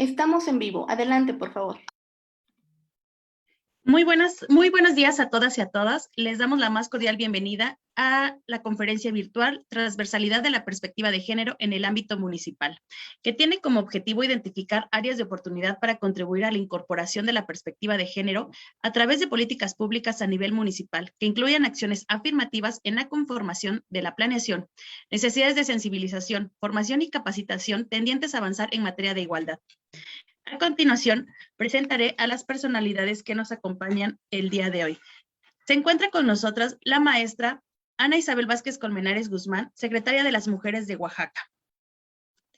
Estamos en vivo. Adelante, por favor. Muy buenos días a todas y a todas. Les damos la más cordial bienvenida a la conferencia virtual Transversalidad de la Perspectiva de Género en el ámbito municipal, que tiene como objetivo identificar áreas de oportunidad para contribuir a la incorporación de la perspectiva de género a través de políticas públicas a nivel municipal, que incluyan acciones afirmativas en la conformación de la planeación, necesidades de sensibilización, formación y capacitación tendientes a avanzar en materia de igualdad. A continuación, presentaré a las personalidades que nos acompañan el día de hoy. Se encuentra con nosotras la maestra Ana Isabel Vázquez Colmenares Guzmán, secretaria de las Mujeres de Oaxaca.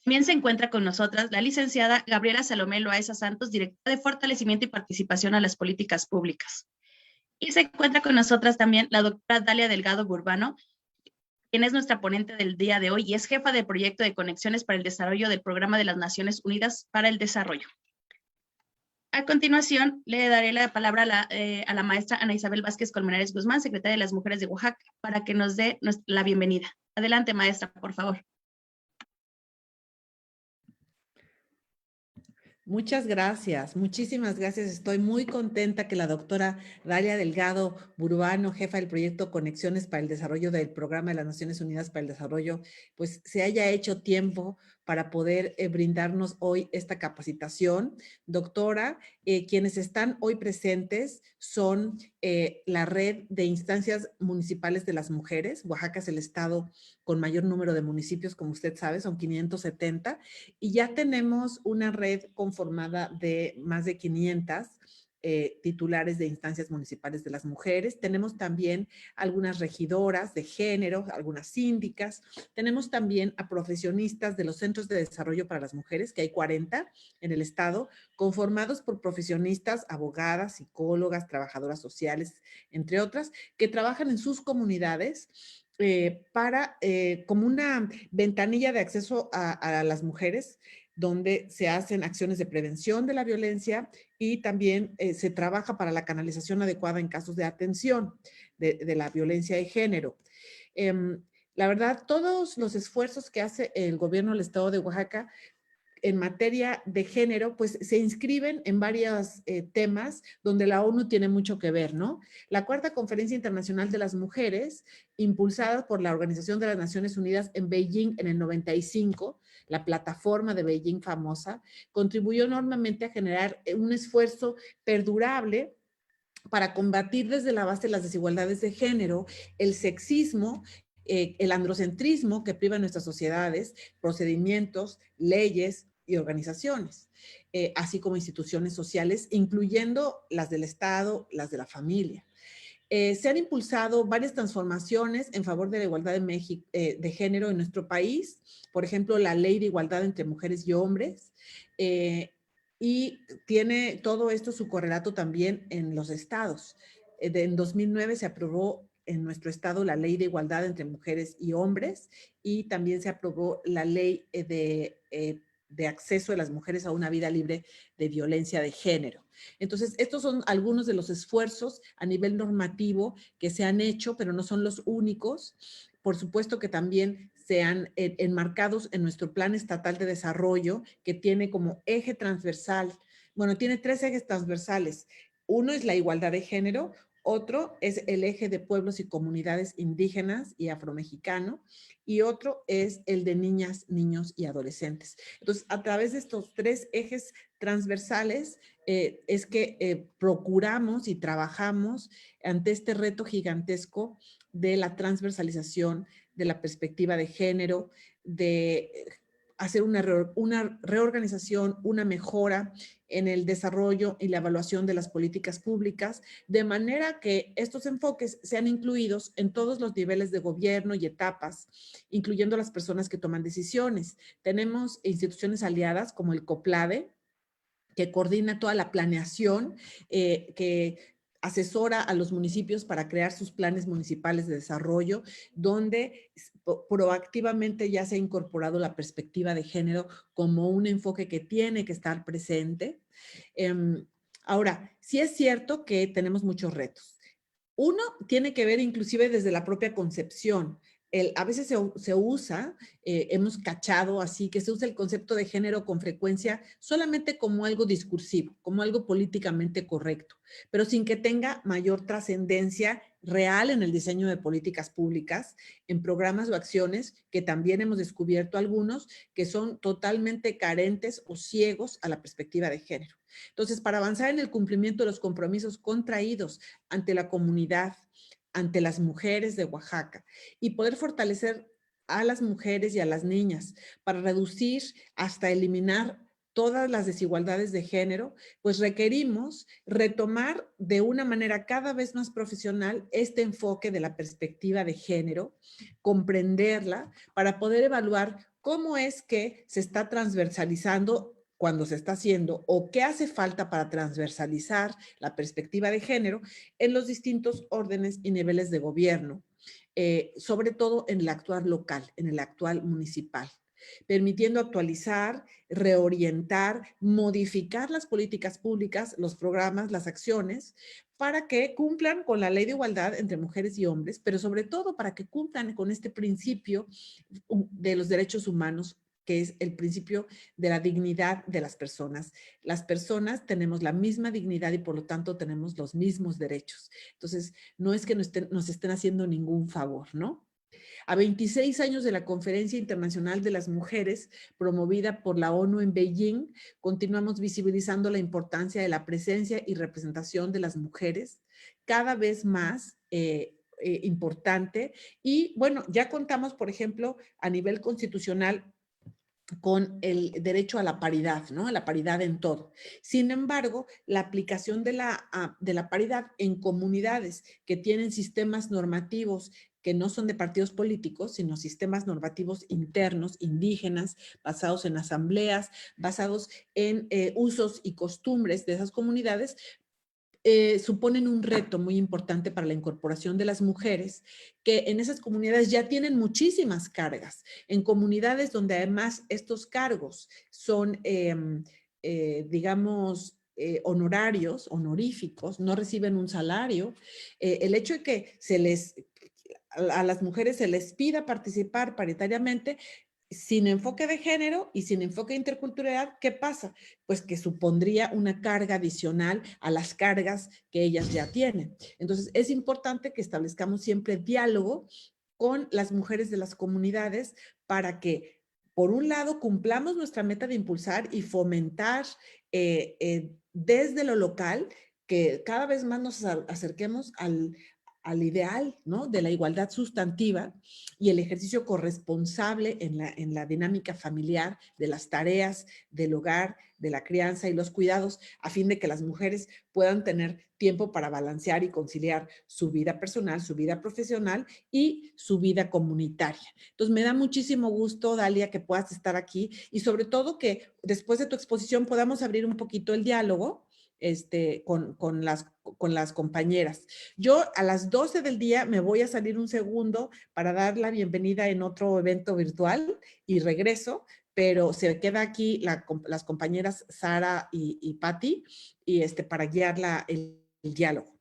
También se encuentra con nosotras la licenciada Gabriela Salomé Loaesa Santos, directora de Fortalecimiento y Participación a las Políticas Públicas. Y se encuentra con nosotras también la doctora Dalia Delgado Burbano, quien es nuestra ponente del día de hoy y es jefa del proyecto de conexiones para el desarrollo del Programa de las Naciones Unidas para el Desarrollo. A continuación, le daré la palabra a la maestra Ana Isabel Vázquez Colmenares Guzmán, secretaria de las Mujeres de Oaxaca, para que nos dé la bienvenida. Adelante, maestra, por favor. Muchas gracias, muchísimas gracias. Estoy muy contenta que la doctora Dalia Delgado Burbano, jefa del proyecto Conexiones para el Desarrollo del Programa de las Naciones Unidas para el Desarrollo, pues se haya hecho tiempo para poder brindarnos hoy esta capacitación. Doctora, quienes están hoy presentes son la red de instancias municipales de las mujeres. Oaxaca es el estado con mayor número de municipios, como usted sabe, son 570, y ya tenemos una red conformada de más de 500 titulares de instancias municipales de las mujeres. Tenemos también algunas regidoras de género, algunas síndicas. Tenemos también a profesionistas de los centros de desarrollo para las mujeres, que hay 40 en el estado, conformados por profesionistas, abogadas, psicólogas, trabajadoras sociales, entre otras, que trabajan en sus comunidades como una ventanilla de acceso a las mujeres, donde se hacen acciones de prevención de la violencia y también se trabaja para la canalización adecuada en casos de atención de la violencia de género. La verdad, todos los esfuerzos que hace el gobierno del estado de Oaxaca en materia de género, pues se inscriben en varios temas donde la ONU tiene mucho que ver, ¿no? La Cuarta Conferencia Internacional de las Mujeres, impulsada por la Organización de las Naciones Unidas en Beijing en el 95, la plataforma de Beijing famosa, contribuyó enormemente a generar un esfuerzo perdurable para combatir desde la base las desigualdades de género, el sexismo, el androcentrismo que priva nuestras sociedades, procedimientos, leyes y organizaciones, así como instituciones sociales, incluyendo las del Estado, las de la familia. Se han impulsado varias transformaciones en favor de la igualdad de género en nuestro país, por ejemplo, la Ley de Igualdad entre Mujeres y Hombres, y tiene todo esto su correlato también en los estados. En 2009 se aprobó en nuestro estado la Ley de Igualdad entre Mujeres y Hombres y también se aprobó la Ley de acceso de las mujeres a una vida libre de violencia de género. Entonces, estos son algunos de los esfuerzos a nivel normativo que se han hecho, pero no son los únicos. Por supuesto que también se han enmarcados en nuestro Plan Estatal de Desarrollo, que tiene como eje transversal, bueno, tiene 3 ejes transversales. Uno es la igualdad de género, otro es el eje de pueblos y comunidades indígenas y afromexicano, y otro es el de niñas, niños y adolescentes. Entonces, a través de estos 3 ejes transversales es que procuramos y trabajamos ante este reto gigantesco de la transversalización de la perspectiva de género, de hacer una reorganización, una mejora en el desarrollo y la evaluación de las políticas públicas, de manera que estos enfoques sean incluidos en todos los niveles de gobierno y etapas, incluyendo las personas que toman decisiones. Tenemos instituciones aliadas como el COPLADE, que coordina toda la planeación, que asesora a los municipios para crear sus planes municipales de desarrollo, donde proactivamente ya se ha incorporado la perspectiva de género como un enfoque que tiene que estar presente. Ahora, sí es cierto que tenemos muchos retos. Uno tiene que ver inclusive desde la propia concepción. a veces se usa, hemos cachado así, que se usa el concepto de género con frecuencia solamente como algo discursivo, como algo políticamente correcto, pero sin que tenga mayor trascendencia real en el diseño de políticas públicas, en programas o acciones que también hemos descubierto algunos que son totalmente carentes o ciegos a la perspectiva de género. Entonces, para avanzar en el cumplimiento de los compromisos contraídos ante la comunidad, ante las mujeres de Oaxaca y poder fortalecer a las mujeres y a las niñas para reducir hasta eliminar todas las desigualdades de género, pues requerimos retomar de una manera cada vez más profesional este enfoque de la perspectiva de género, comprenderla para poder evaluar cómo es que se está transversalizando cuando se está haciendo o qué hace falta para transversalizar la perspectiva de género en los distintos órdenes y niveles de gobierno, sobre todo en el actual local, en el actual municipal, permitiendo actualizar, reorientar, modificar las políticas públicas, los programas, las acciones, para que cumplan con la ley de igualdad entre mujeres y hombres, pero sobre todo para que cumplan con este principio de los derechos humanos, que es el principio de la dignidad de las personas. Las personas tenemos la misma dignidad y por lo tanto tenemos los mismos derechos. Entonces, no es que nos estén haciendo ningún favor, ¿no? A 26 años de la Conferencia Internacional de las Mujeres, promovida por la ONU en Beijing, continuamos visibilizando la importancia de la presencia y representación de las mujeres, cada vez más importante. Y bueno, ya contamos, por ejemplo, a nivel constitucional, con el derecho a la paridad, ¿no? A la paridad en todo. Sin embargo, la aplicación de la paridad en comunidades que tienen sistemas normativos que no son de partidos políticos, sino sistemas normativos internos, indígenas, basados en asambleas, basados en usos y costumbres de esas comunidades, suponen un reto muy importante para la incorporación de las mujeres, que en esas comunidades ya tienen muchísimas cargas, en comunidades donde además estos cargos son, digamos, honorarios, honoríficos, no reciben un salario, el hecho de que a las mujeres se les pida participar paritariamente sin enfoque de género y sin enfoque de interculturalidad, ¿qué pasa? Pues que supondría una carga adicional a las cargas que ellas ya tienen. Entonces, es importante que establezcamos siempre diálogo con las mujeres de las comunidades para que, por un lado, cumplamos nuestra meta de impulsar y fomentar desde lo local que cada vez más nos acerquemos al ideal, ¿no? De la igualdad sustantiva y el ejercicio corresponsable en la dinámica familiar de las tareas del hogar, de la crianza y los cuidados, a fin de que las mujeres puedan tener tiempo para balancear y conciliar su vida personal, su vida profesional y su vida comunitaria. Entonces, me da muchísimo gusto, Dalia, que puedas estar aquí y sobre todo que después de tu exposición podamos abrir un poquito el diálogo con las compañeras. Yo a las 12 del día me voy a salir un segundo para dar la bienvenida en otro evento virtual y regreso, pero se queda aquí las compañeras Sara y Patti y para guiar el diálogo.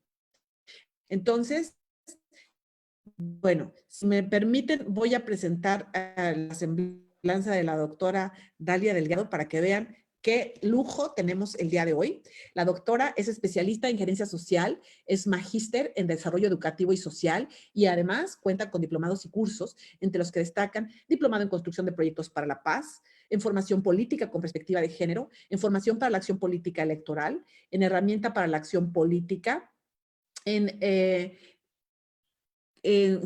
Entonces, bueno, si me permiten, voy a presentar a la semblanza de la doctora Dalia Delgado para que vean qué lujo tenemos el día de hoy. La doctora es especialista en gerencia social, es magíster en desarrollo educativo y social y además cuenta con diplomados y cursos, entre los que destacan diplomado en construcción de proyectos para la paz, en formación política con perspectiva de género, en formación para la acción política electoral, en herramienta para la acción política, en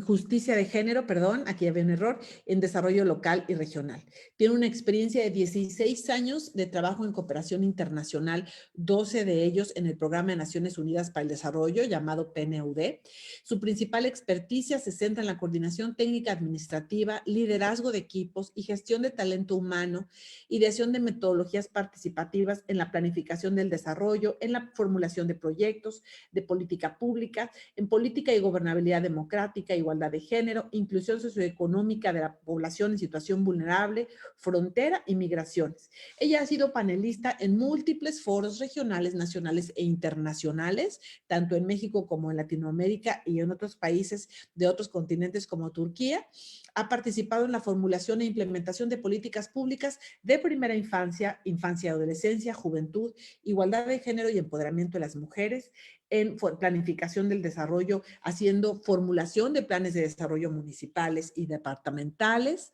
justicia de género, perdón, aquí había un error, en desarrollo local y regional. Tiene una experiencia de 16 años de trabajo en cooperación internacional, 12 de ellos en el Programa de Naciones Unidas para el Desarrollo, llamado PNUD. Su principal experticia se centra en la coordinación técnica administrativa, liderazgo de equipos y gestión de talento humano, ideación de metodologías participativas en la planificación del desarrollo, en la formulación de proyectos, de política pública, en política y gobernabilidad democrática, democrática, igualdad de género, inclusión socioeconómica de la población en situación vulnerable, frontera y migraciones. Ella ha sido panelista en múltiples foros regionales, nacionales e internacionales, tanto en México como en Latinoamérica y en otros países de otros continentes como Turquía. Ha participado en la formulación e implementación de políticas públicas de primera infancia, infancia y adolescencia, juventud, igualdad de género y empoderamiento de las mujeres, en planificación del desarrollo, haciendo formulación de planes de desarrollo municipales y departamentales,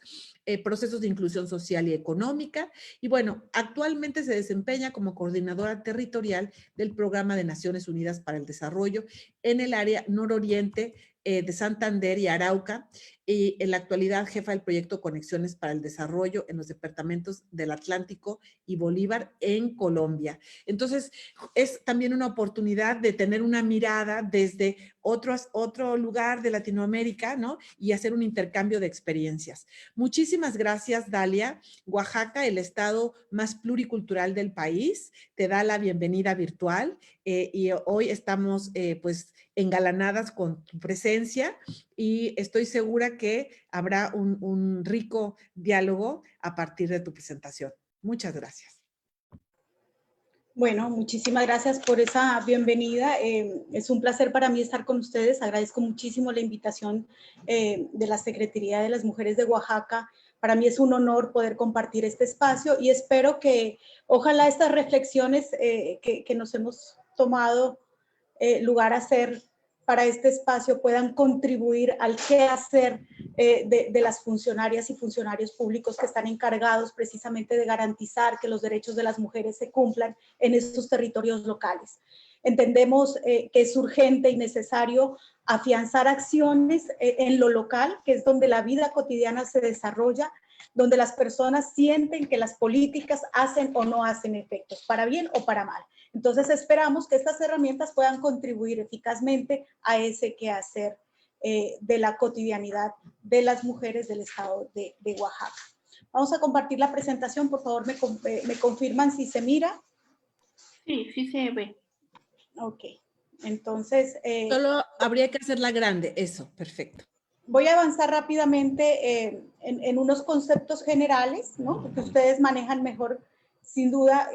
procesos de inclusión social y económica. Y bueno, actualmente se desempeña como coordinadora territorial del Programa de Naciones Unidas para el Desarrollo en el área nororiente de Santander y Arauca, y en la actualidad jefa del proyecto Conexiones para el Desarrollo en los departamentos del Atlántico y Bolívar en Colombia. Entonces, es también una oportunidad de tener una mirada desde otro lugar de Latinoamérica, ¿no? Y hacer un intercambio de experiencias. Muchísimas gracias, Dalia. Oaxaca, el estado más pluricultural del país, te da la bienvenida virtual y hoy estamos pues engalanadas con tu presencia y estoy segura que habrá un rico diálogo a partir de tu presentación. Muchas gracias. Bueno, muchísimas gracias por esa bienvenida. Es un placer para mí estar con ustedes. Agradezco muchísimo la invitación de la Secretaría de las Mujeres de Oaxaca. Para mí es un honor poder compartir este espacio y espero que ojalá estas reflexiones que nos hemos tomado lugar a hacer para este espacio puedan contribuir al quehacer de las funcionarias y funcionarios públicos que están encargados precisamente de garantizar que los derechos de las mujeres se cumplan en estos territorios locales. Entendemos que es urgente y necesario afianzar acciones en lo local, que es donde la vida cotidiana se desarrolla, donde las personas sienten que las políticas hacen o no hacen efectos, para bien o para mal. Entonces esperamos que estas herramientas puedan contribuir eficazmente a ese quehacer de la cotidianidad de las mujeres del estado de Oaxaca. Vamos a compartir la presentación, por favor me confirman si se mira. Sí, sí se ve. Ok, entonces... Solo habría que hacerla grande, eso, perfecto. Voy a avanzar rápidamente en unos conceptos generales, ¿no? Que ustedes manejan mejor, sin duda,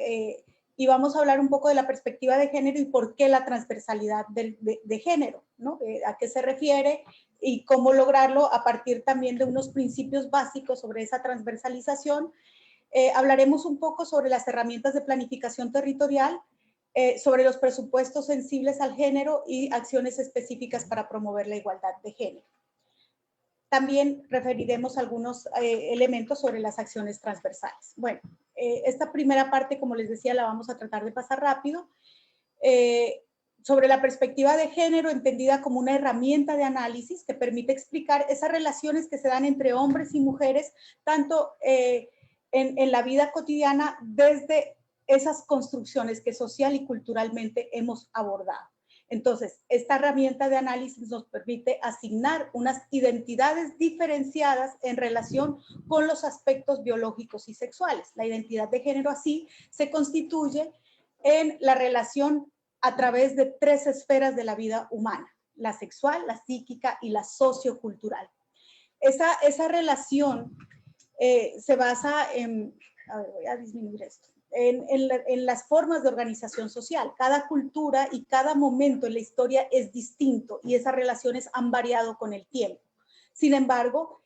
y vamos a hablar un poco de la perspectiva de género y por qué la transversalidad de género, ¿no? A qué se refiere y cómo lograrlo a partir también de unos principios básicos sobre esa transversalización. Hablaremos un poco sobre las herramientas de planificación territorial, sobre los presupuestos sensibles al género y acciones específicas para promover la igualdad de género. También referiremos algunos elementos sobre las acciones transversales. Bueno, esta primera parte, como les decía, la vamos a tratar de pasar rápido. Sobre la perspectiva de género, entendida como una herramienta de análisis que permite explicar esas relaciones que se dan entre hombres y mujeres, tanto en la vida cotidiana desde esas construcciones que social y culturalmente hemos abordado. Entonces, esta herramienta de análisis nos permite asignar unas identidades diferenciadas en relación con los aspectos biológicos y sexuales. La identidad de género así se constituye en la relación a través de 3 esferas de la vida humana: la sexual, la psíquica y la sociocultural. Esa relación se basa en, a ver, voy a disminuir esto, en las formas de organización social. Cada cultura y cada momento en la historia es distinto y esas relaciones han variado con el tiempo. Sin embargo,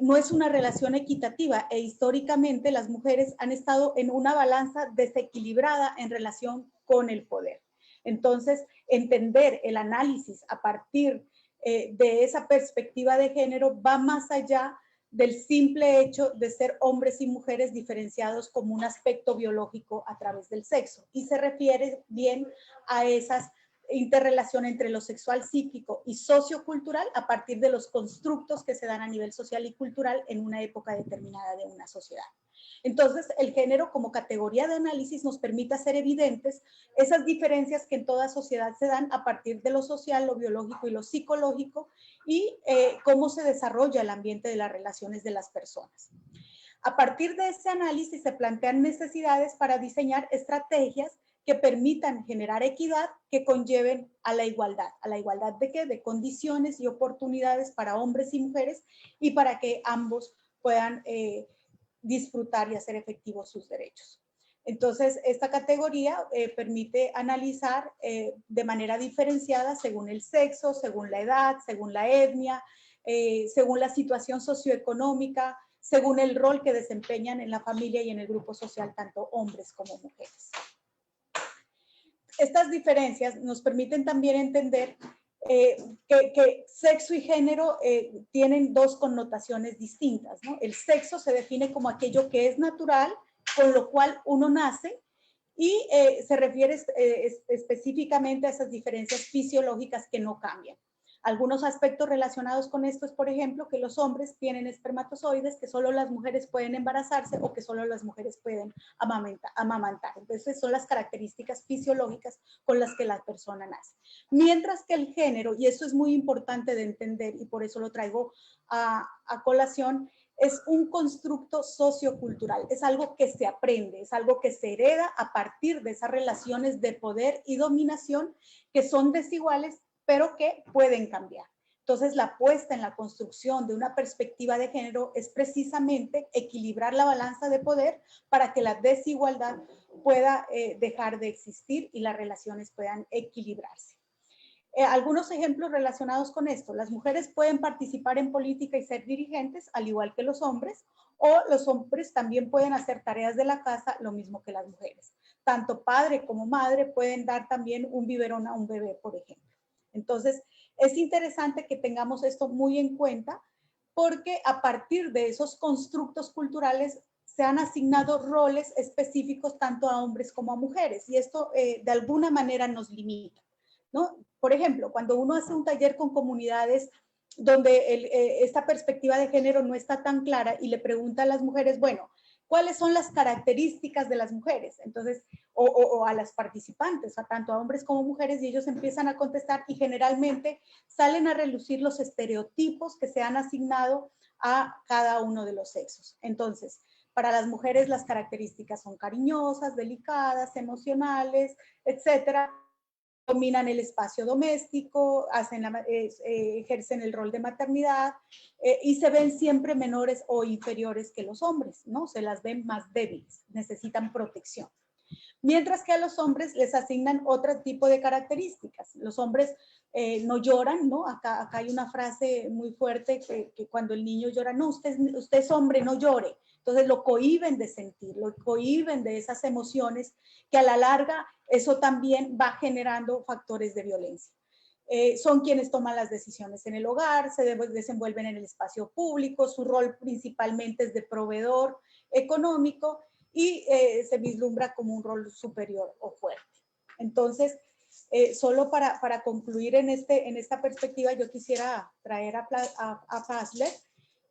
no es una relación equitativa e históricamente las mujeres han estado en una balanza desequilibrada en relación con el poder. Entonces, entender el análisis a partir de esa perspectiva de género va más allá del simple hecho de ser hombres y mujeres diferenciados como un aspecto biológico a través del sexo, y se refiere bien a esas interrelación entre lo sexual, psíquico y sociocultural a partir de los constructos que se dan a nivel social y cultural en una época determinada de una sociedad. Entonces, el género como categoría de análisis nos permite hacer evidentes esas diferencias que en toda sociedad se dan a partir de lo social, lo biológico y lo psicológico, y cómo se desarrolla el ambiente de las relaciones de las personas. A partir de ese análisis se plantean necesidades para diseñar estrategias que permitan generar equidad que conlleven a la igualdad. ¿A la igualdad de qué? De condiciones y oportunidades para hombres y mujeres y para que ambos puedan disfrutar y hacer efectivos sus derechos. Entonces, esta categoría permite analizar de manera diferenciada según el sexo, según la edad, según la etnia, según la situación socioeconómica, según el rol que desempeñan en la familia y en el grupo social, tanto hombres como mujeres. Estas diferencias nos permiten también entender que sexo y género tienen dos connotaciones distintas, ¿no? El sexo se define como aquello que es natural, con lo cual uno nace, y se refiere específicamente a esas diferencias fisiológicas que no cambian. Algunos aspectos relacionados con esto es, por ejemplo, que los hombres tienen espermatozoides, que solo las mujeres pueden embarazarse o que solo las mujeres pueden amamantar. Entonces, son las características fisiológicas con las que la persona nace. Mientras que el género, y esto es muy importante de entender y por eso lo traigo a colación, es un constructo sociocultural, es algo que se aprende, es algo que se hereda a partir de esas relaciones de poder y dominación que son desiguales, pero que pueden cambiar. Entonces, la apuesta en la construcción de una perspectiva de género es precisamente equilibrar la balanza de poder para que la desigualdad pueda dejar de existir y las relaciones puedan equilibrarse. Algunos ejemplos relacionados con esto: las mujeres pueden participar en política y ser dirigentes, al igual que los hombres, o los hombres también pueden hacer tareas de la casa, lo mismo que las mujeres. Tanto padre como madre pueden dar también un biberón a un bebé, por ejemplo. Entonces, es interesante que tengamos esto muy en cuenta, porque a partir de esos constructos culturales se han asignado roles específicos tanto a hombres como a mujeres, y esto de alguna manera nos limita, ¿no? Por ejemplo, cuando uno hace un taller con comunidades donde esta perspectiva de género no está tan clara y le pregunta a las mujeres, bueno, ¿cuáles son las características de las mujeres? Entonces, o a las participantes, a tanto a hombres como mujeres, y ellos empiezan a contestar y generalmente salen a relucir los estereotipos que se han asignado a cada uno de los sexos. Entonces, para las mujeres las características son cariñosas, delicadas, emocionales, etcétera. Dominan el espacio doméstico, ejercen el rol de maternidad y se ven siempre menores o inferiores que los hombres, ¿no? Se las ven más débiles, necesitan protección. Mientras que a los hombres les asignan otro tipo de características. Los hombres no lloran, ¿no? Acá hay una frase muy fuerte que cuando el niño llora, no, usted es hombre, no llore. Entonces lo cohíben de sentir, lo cohíben de esas emociones que a la larga eso también va generando factores de violencia. Son quienes toman las decisiones en el hogar, se desenvuelven en el espacio público, su rol principalmente es de proveedor económico y se vislumbra como un rol superior o fuerte. Entonces, solo para concluir en esta perspectiva, yo quisiera traer a Fassler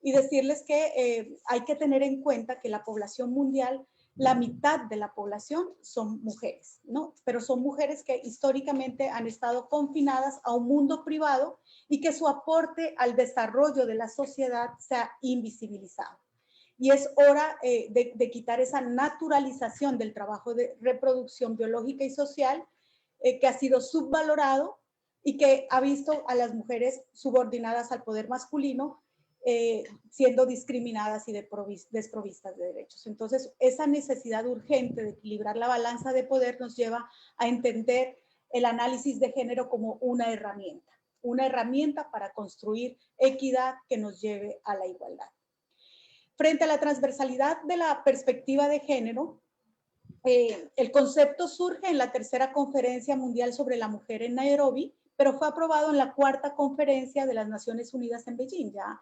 y decirles que hay que tener en cuenta que la población mundial, la mitad de la población son mujeres, ¿no? Pero son mujeres que históricamente han estado confinadas a un mundo privado y que su aporte al desarrollo de la sociedad se ha invisibilizado. Y es hora de quitar esa naturalización del trabajo de reproducción biológica y social que ha sido subvalorado y que ha visto a las mujeres subordinadas al poder masculino, siendo discriminadas y desprovistas de derechos. Entonces, esa necesidad urgente de equilibrar la balanza de poder nos lleva a entender el análisis de género como una herramienta para construir equidad que nos lleve a la igualdad. Frente a la transversalidad de la perspectiva de género, el concepto surge en la tercera conferencia mundial sobre la mujer en Nairobi, pero fue aprobado en la cuarta conferencia de las Naciones Unidas en Beijing. Ya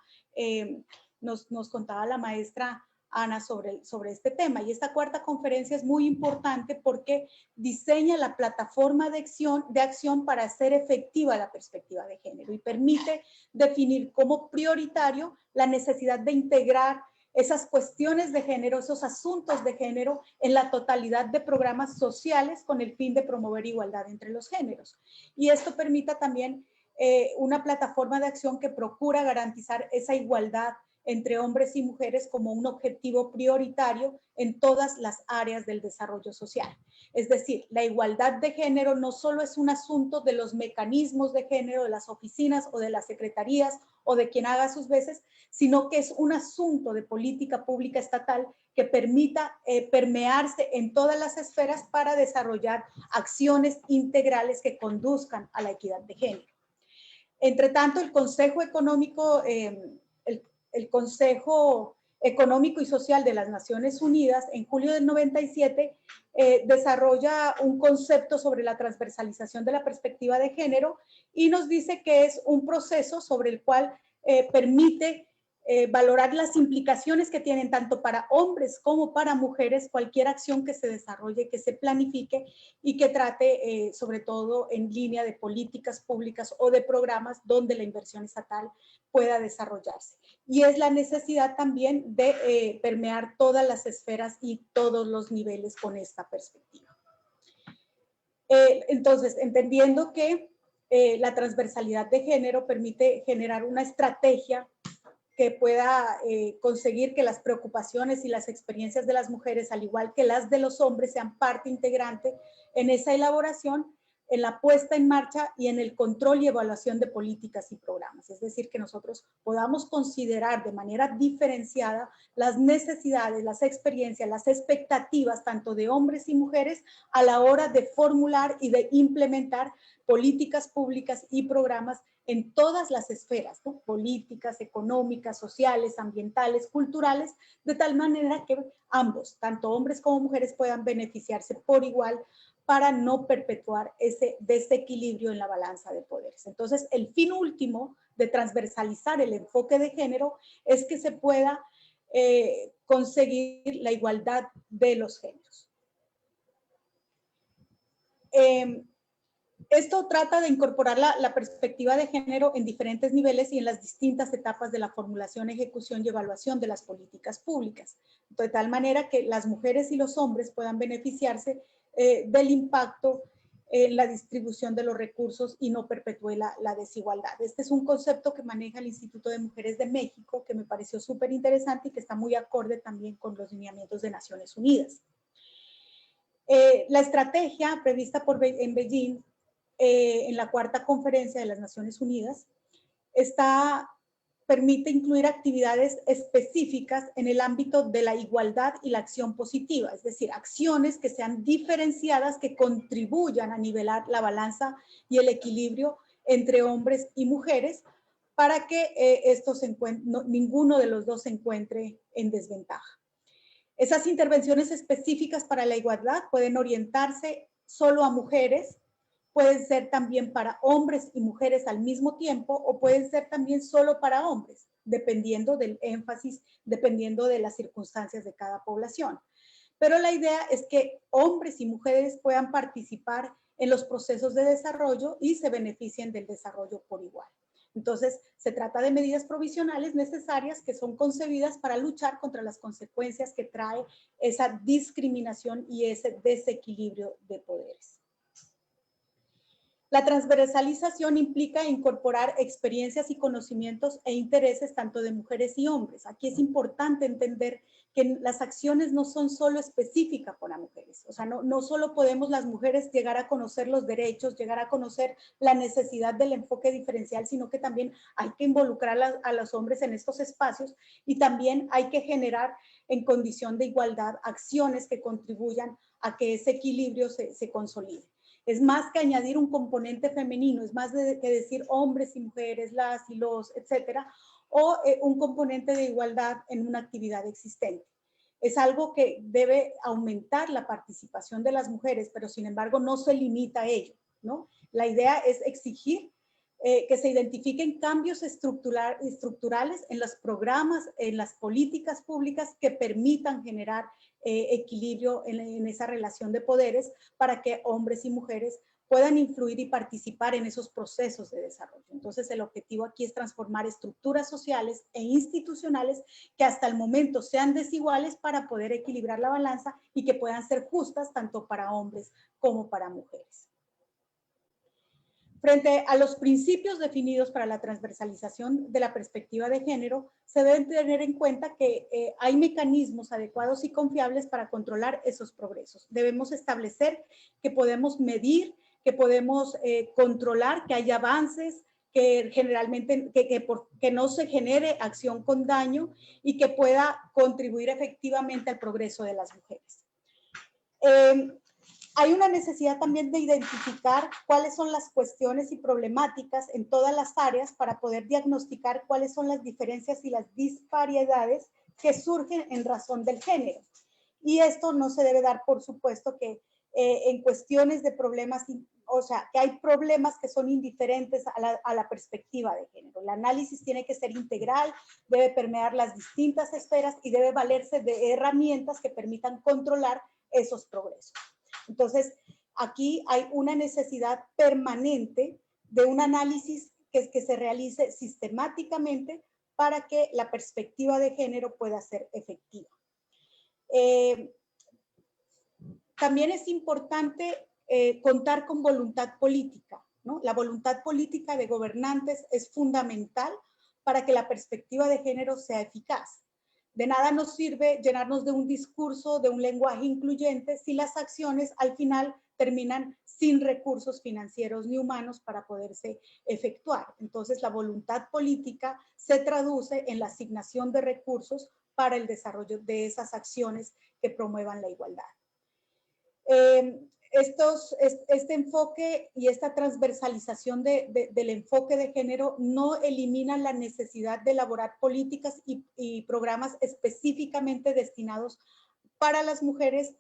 nos contaba la maestra Ana sobre este tema. Y esta cuarta conferencia es muy importante porque diseña la plataforma de acción para hacer efectiva la perspectiva de género y permite definir como prioritario la necesidad de integrar esas cuestiones de género, esos asuntos de género en la totalidad de programas sociales con el fin de promover igualdad entre los géneros. Y esto permite también una plataforma de acción que procura garantizar esa igualdad entre hombres y mujeres como un objetivo prioritario en todas las áreas del desarrollo social. Es decir, la igualdad de género no solo es un asunto de los mecanismos de género, de las oficinas o de las secretarías o de quien haga sus veces, sino que es un asunto de política pública estatal que permita permearse en todas las esferas para desarrollar acciones integrales que conduzcan a la equidad de género. Entre tanto, el Consejo Económico, el Consejo Económico y Social de las Naciones Unidas, en julio del 97, desarrolla un concepto sobre la transversalización de la perspectiva de género y nos dice que es un proceso sobre el cual permite valorar las implicaciones que tienen tanto para hombres como para mujeres cualquier acción que se desarrolle, que se planifique y que trate sobre todo en línea de políticas públicas o de programas donde la inversión estatal pueda desarrollarse. Y es la necesidad también de permear todas las esferas y todos los niveles con esta perspectiva. Entonces, entendiendo que la transversalidad de género permite generar una estrategia que pueda conseguir que las preocupaciones y las experiencias de las mujeres, al igual que las de los hombres, sean parte integrante en esa elaboración, en la puesta en marcha y en el control y evaluación de políticas y programas. Es decir, que nosotros podamos considerar de manera diferenciada las necesidades, las experiencias, las expectativas, tanto de hombres y mujeres, a la hora de formular y de implementar políticas públicas y programas en todas las esferas, ¿no? Políticas, económicas, sociales, ambientales, culturales, de tal manera que ambos, tanto hombres como mujeres, puedan beneficiarse por igual para no perpetuar ese desequilibrio en la balanza de poderes. Entonces, el fin último de transversalizar el enfoque de género es que se pueda conseguir la igualdad de los géneros. Esto trata de incorporar la perspectiva de género en diferentes niveles y en las distintas etapas de la formulación, ejecución y evaluación de las políticas públicas, de tal manera que las mujeres y los hombres puedan beneficiarse del impacto en la distribución de los recursos y no perpetúe la desigualdad. Este es un concepto que maneja el Instituto de Mujeres de México, que me pareció súper interesante y que está muy acorde también con los lineamientos de Naciones Unidas. La estrategia prevista en Beijing en la cuarta conferencia de las Naciones Unidas, permite incluir actividades específicas en el ámbito de la igualdad y la acción positiva, es decir, acciones que sean diferenciadas, que contribuyan a nivelar la balanza y el equilibrio entre hombres y mujeres para que ninguno de los dos se encuentre en desventaja. Esas intervenciones específicas para la igualdad pueden orientarse solo a mujeres, pueden ser también para hombres y mujeres al mismo tiempo o pueden ser también solo para hombres, dependiendo del énfasis, dependiendo de las circunstancias de cada población. Pero la idea es que hombres y mujeres puedan participar en los procesos de desarrollo y se beneficien del desarrollo por igual. Entonces, se trata de medidas provisionales necesarias que son concebidas para luchar contra las consecuencias que trae esa discriminación y ese desequilibrio de poderes. La transversalización implica incorporar experiencias y conocimientos e intereses tanto de mujeres y hombres. Aquí es importante entender que las acciones no son solo específicas para mujeres. O sea, no solo podemos las mujeres llegar a conocer los derechos, llegar a conocer la necesidad del enfoque diferencial, sino que también hay que involucrar a los hombres en estos espacios y también hay que generar en condición de igualdad acciones que contribuyan a que ese equilibrio se consolide. Es más que añadir un componente femenino, es más que decir hombres y mujeres, las y los, etcétera, o un componente de igualdad en una actividad existente. Es algo que debe aumentar la participación de las mujeres, pero sin embargo no se limita a ello, ¿no? La idea es exigir que se identifiquen cambios estructurales en los programas, en las políticas públicas que permitan generar equilibrio en esa relación de poderes para que hombres y mujeres puedan influir y participar en esos procesos de desarrollo. Entonces, el objetivo aquí es transformar estructuras sociales e institucionales que hasta el momento sean desiguales para poder equilibrar la balanza y que puedan ser justas tanto para hombres como para mujeres. Frente a los principios definidos para la transversalización de la perspectiva de género, se deben tener en cuenta que hay mecanismos adecuados y confiables para controlar esos progresos. Debemos establecer que podemos medir, que podemos controlar, que haya avances, que generalmente que no se genere acción con daño y que pueda contribuir efectivamente al progreso de las mujeres. Hay una necesidad también de identificar cuáles son las cuestiones y problemáticas en todas las áreas para poder diagnosticar cuáles son las diferencias y las disparidades que surgen en razón del género. Y esto no se debe dar, por supuesto, que en cuestiones de problemas, o sea, que hay problemas que son indiferentes a la perspectiva de género. El análisis tiene que ser integral, debe permear las distintas esferas y debe valerse de herramientas que permitan controlar esos progresos. Entonces, aquí hay una necesidad permanente de un análisis que se realice sistemáticamente para que la perspectiva de género pueda ser efectiva. También es importante contar con voluntad política, ¿no? La voluntad política de gobernantes es fundamental para que la perspectiva de género sea eficaz. De nada nos sirve llenarnos de un discurso, de un lenguaje incluyente, si las acciones al final terminan sin recursos financieros ni humanos para poderse efectuar. Entonces, la voluntad política se traduce en la asignación de recursos para el desarrollo de esas acciones que promuevan la igualdad. Este enfoque y esta transversalización del enfoque de género no elimina la necesidad de elaborar políticas y programas específicamente destinados para las mujeres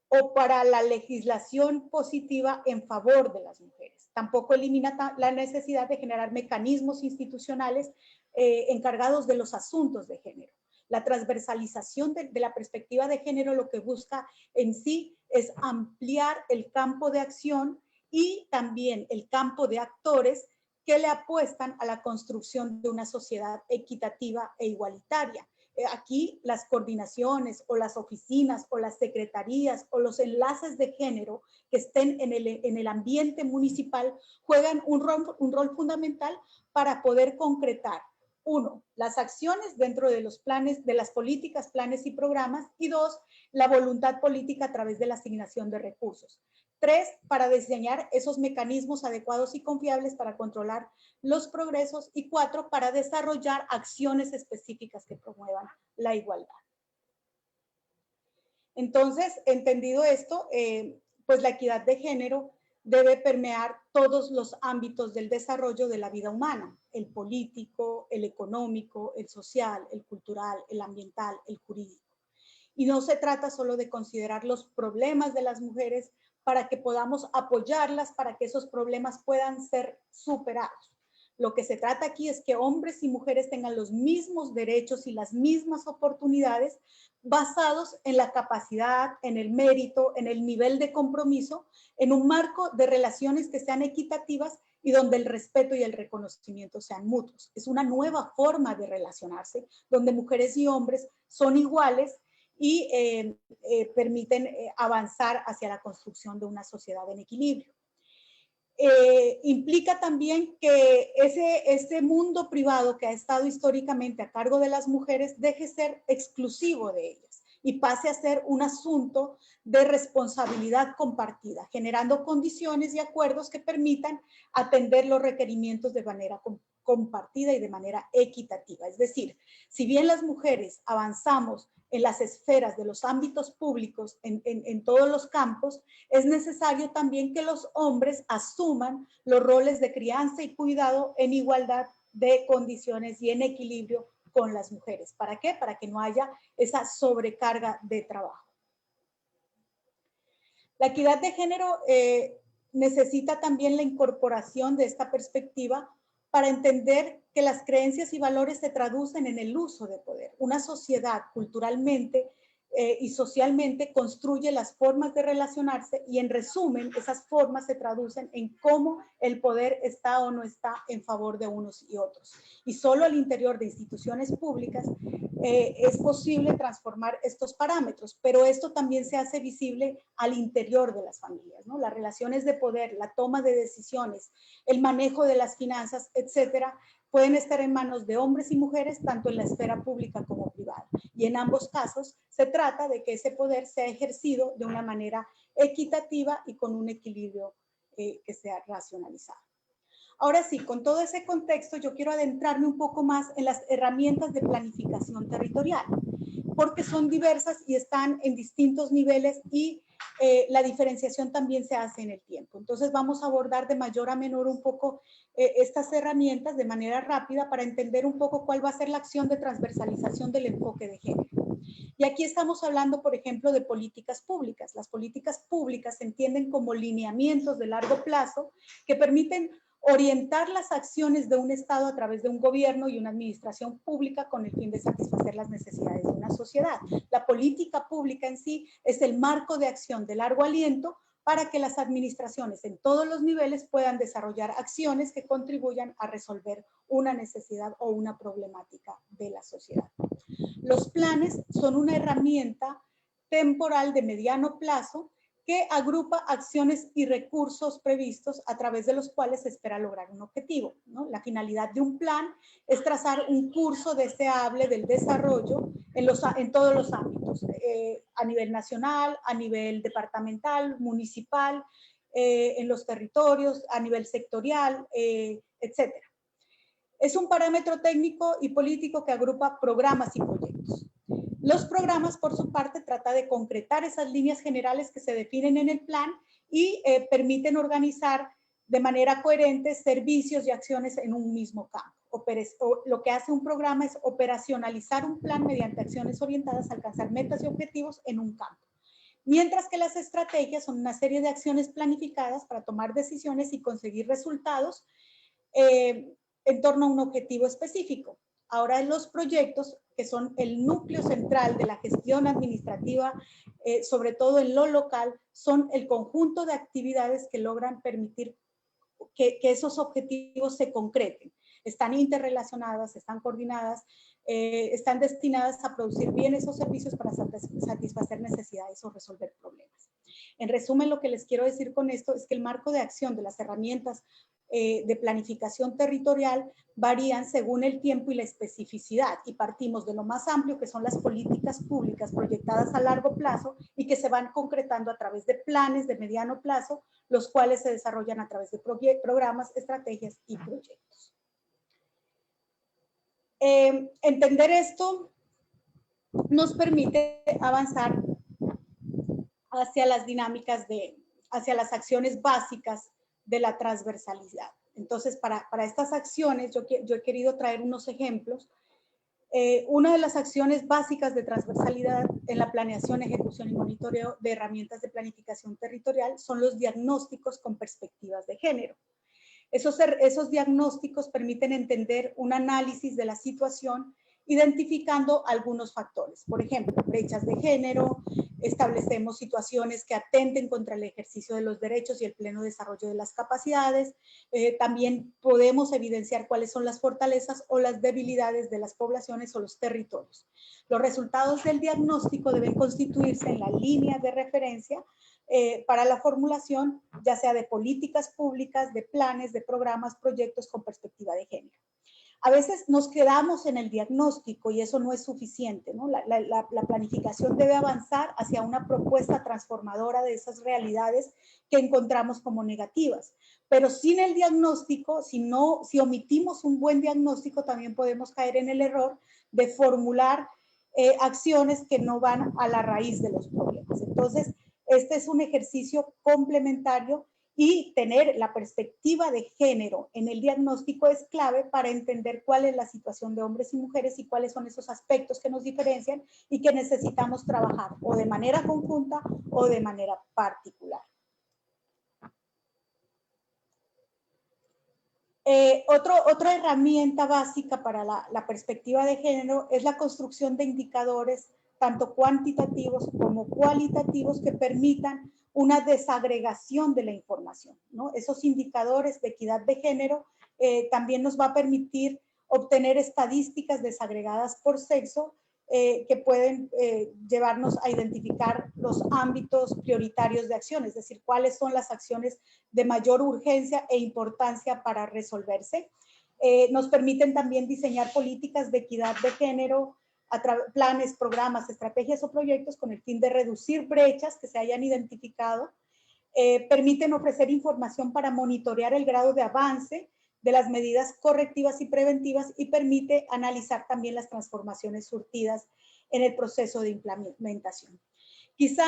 o para la legislación positiva en favor de las mujeres. Tampoco elimina la necesidad de generar mecanismos institucionales encargados de los asuntos de género. La transversalización de la perspectiva de género lo que busca en sí es ampliar el campo de acción y también el campo de actores que le apuestan a la construcción de una sociedad equitativa e igualitaria. Aquí las coordinaciones o las oficinas o las secretarías o los enlaces de género que estén en el ambiente municipal juegan un rol fundamental para poder concretar, uno, las acciones dentro de los planes, de las políticas, planes y programas, y dos, la voluntad política a través de la asignación de recursos. Tres, para diseñar esos mecanismos adecuados y confiables para controlar los progresos, y cuatro, para desarrollar acciones específicas que promuevan la igualdad. Entonces, entendido esto, pues la equidad de género debe permear todos los ámbitos del desarrollo de la vida humana, el político, el económico, el social, el cultural, el ambiental, el jurídico. Y no se trata solo de considerar los problemas de las mujeres para que podamos apoyarlas, para que esos problemas puedan ser superados. Lo que se trata aquí es que hombres y mujeres tengan los mismos derechos y las mismas oportunidades basados en la capacidad, en el mérito, en el nivel de compromiso, en un marco de relaciones que sean equitativas y donde el respeto y el reconocimiento sean mutuos. Es una nueva forma de relacionarse, donde mujeres y hombres son iguales y permiten avanzar hacia la construcción de una sociedad en equilibrio. Implica también que ese mundo privado que ha estado históricamente a cargo de las mujeres deje ser exclusivo de ellas y pase a ser un asunto de responsabilidad compartida, generando condiciones y acuerdos que permitan atender los requerimientos de manera compartida y de manera equitativa. Es decir, si bien las mujeres avanzamos en las esferas de los ámbitos públicos, en todos los campos, es necesario también que los hombres asuman los roles de crianza y cuidado en igualdad de condiciones y en equilibrio con las mujeres. ¿Para qué? Para que no haya esa sobrecarga de trabajo. La equidad de género necesita también la incorporación de esta perspectiva para entender que las creencias y valores se traducen en el uso de poder. Una sociedad culturalmente y socialmente construye las formas de relacionarse y en resumen esas formas se traducen en cómo el poder está o no está en favor de unos y otros. Y solo al interior de instituciones públicas es posible transformar estos parámetros, pero esto también se hace visible al interior de las familias, ¿no? Las relaciones de poder, la toma de decisiones, el manejo de las finanzas, etcétera, pueden estar en manos de hombres y mujeres, tanto en la esfera pública como privada. Y en ambos casos se trata de que ese poder sea ejercido de una manera equitativa y con un equilibrio que sea racionalizado. Ahora sí, con todo ese contexto, yo quiero adentrarme un poco más en las herramientas de planificación territorial, porque son diversas y están en distintos niveles y la diferenciación también se hace en el tiempo. Entonces vamos a abordar de mayor a menor un poco estas herramientas de manera rápida para entender un poco cuál va a ser la acción de transversalización del enfoque de género. Y aquí estamos hablando, por ejemplo, de políticas públicas. Las políticas públicas se entienden como lineamientos de largo plazo que permiten orientar las acciones de un Estado a través de un gobierno y una administración pública con el fin de satisfacer las necesidades de una sociedad. La política pública en sí es el marco de acción de largo aliento para que las administraciones en todos los niveles puedan desarrollar acciones que contribuyan a resolver una necesidad o una problemática de la sociedad. Los planes son una herramienta temporal de mediano plazo que agrupa acciones y recursos previstos a través de los cuales se espera lograr un objetivo, ¿no? La finalidad de un plan es trazar un curso deseable del desarrollo en todos los ámbitos, a nivel nacional, a nivel departamental, municipal, en los territorios, a nivel sectorial, etcétera. Es un parámetro técnico y político que agrupa programas y proyectos. Los programas, por su parte, tratan de concretar esas líneas generales que se definen en el plan y permiten organizar de manera coherente servicios y acciones en un mismo campo. Lo que hace un programa es operacionalizar un plan mediante acciones orientadas a alcanzar metas y objetivos en un campo. Mientras que las estrategias son una serie de acciones planificadas para tomar decisiones y conseguir resultados en torno a un objetivo específico. Ahora los proyectos, que son el núcleo central de la gestión administrativa, sobre todo en lo local, son el conjunto de actividades que logran permitir que esos objetivos se concreten. Están interrelacionadas, están coordinadas, están destinadas a producir bienes o servicios para satisfacer necesidades o resolver problemas. En resumen, lo que les quiero decir con esto es que el marco de acción de las herramientas de planificación territorial varían según el tiempo y la especificidad, y partimos de lo más amplio, que son las políticas públicas proyectadas a largo plazo y que se van concretando a través de planes de mediano plazo, los cuales se desarrollan a través de programas, estrategias y proyectos. Entender esto nos permite avanzar hacia las dinámicas hacia las acciones básicas de la transversalidad. Entonces, para estas acciones, yo he querido traer unos ejemplos. Una de las acciones básicas de transversalidad en la planeación, ejecución y monitoreo de herramientas de planificación territorial son los diagnósticos con perspectivas de género. Esos diagnósticos permiten entender un análisis de la situación identificando algunos factores. Por ejemplo, brechas de género, establecemos situaciones que atenten contra el ejercicio de los derechos y el pleno desarrollo de las capacidades. También podemos evidenciar cuáles son las fortalezas o las debilidades de las poblaciones o los territorios. Los resultados del diagnóstico deben constituirse en la línea de referencia para la formulación, ya sea de políticas públicas, de planes, de programas, proyectos con perspectiva de género. A veces nos quedamos en el diagnóstico y eso no es suficiente, ¿no? La planificación debe avanzar hacia una propuesta transformadora de esas realidades que encontramos como negativas. Pero sin el diagnóstico, si omitimos un buen diagnóstico, también podemos caer en el error de formular acciones que no van a la raíz de los problemas. Entonces, este es un ejercicio complementario y tener la perspectiva de género en el diagnóstico es clave para entender cuál es la situación de hombres y mujeres y cuáles son esos aspectos que nos diferencian y que necesitamos trabajar o de manera conjunta o de manera particular. Otra herramienta básica para la perspectiva de género es la construcción de indicadores tanto cuantitativos como cualitativos que permitan una desagregación de la información, ¿no? Esos indicadores de equidad de género también nos va a permitir obtener estadísticas desagregadas por sexo que pueden llevarnos a identificar los ámbitos prioritarios de acción, es decir, cuáles son las acciones de mayor urgencia e importancia para resolverse. Nos permiten también diseñar políticas de equidad de género, planes, programas, estrategias o proyectos con el fin de reducir brechas que se hayan identificado. Permiten ofrecer información para monitorear el grado de avance de las medidas correctivas y preventivas y permite analizar también las transformaciones surtidas en el proceso de implementación. Quizá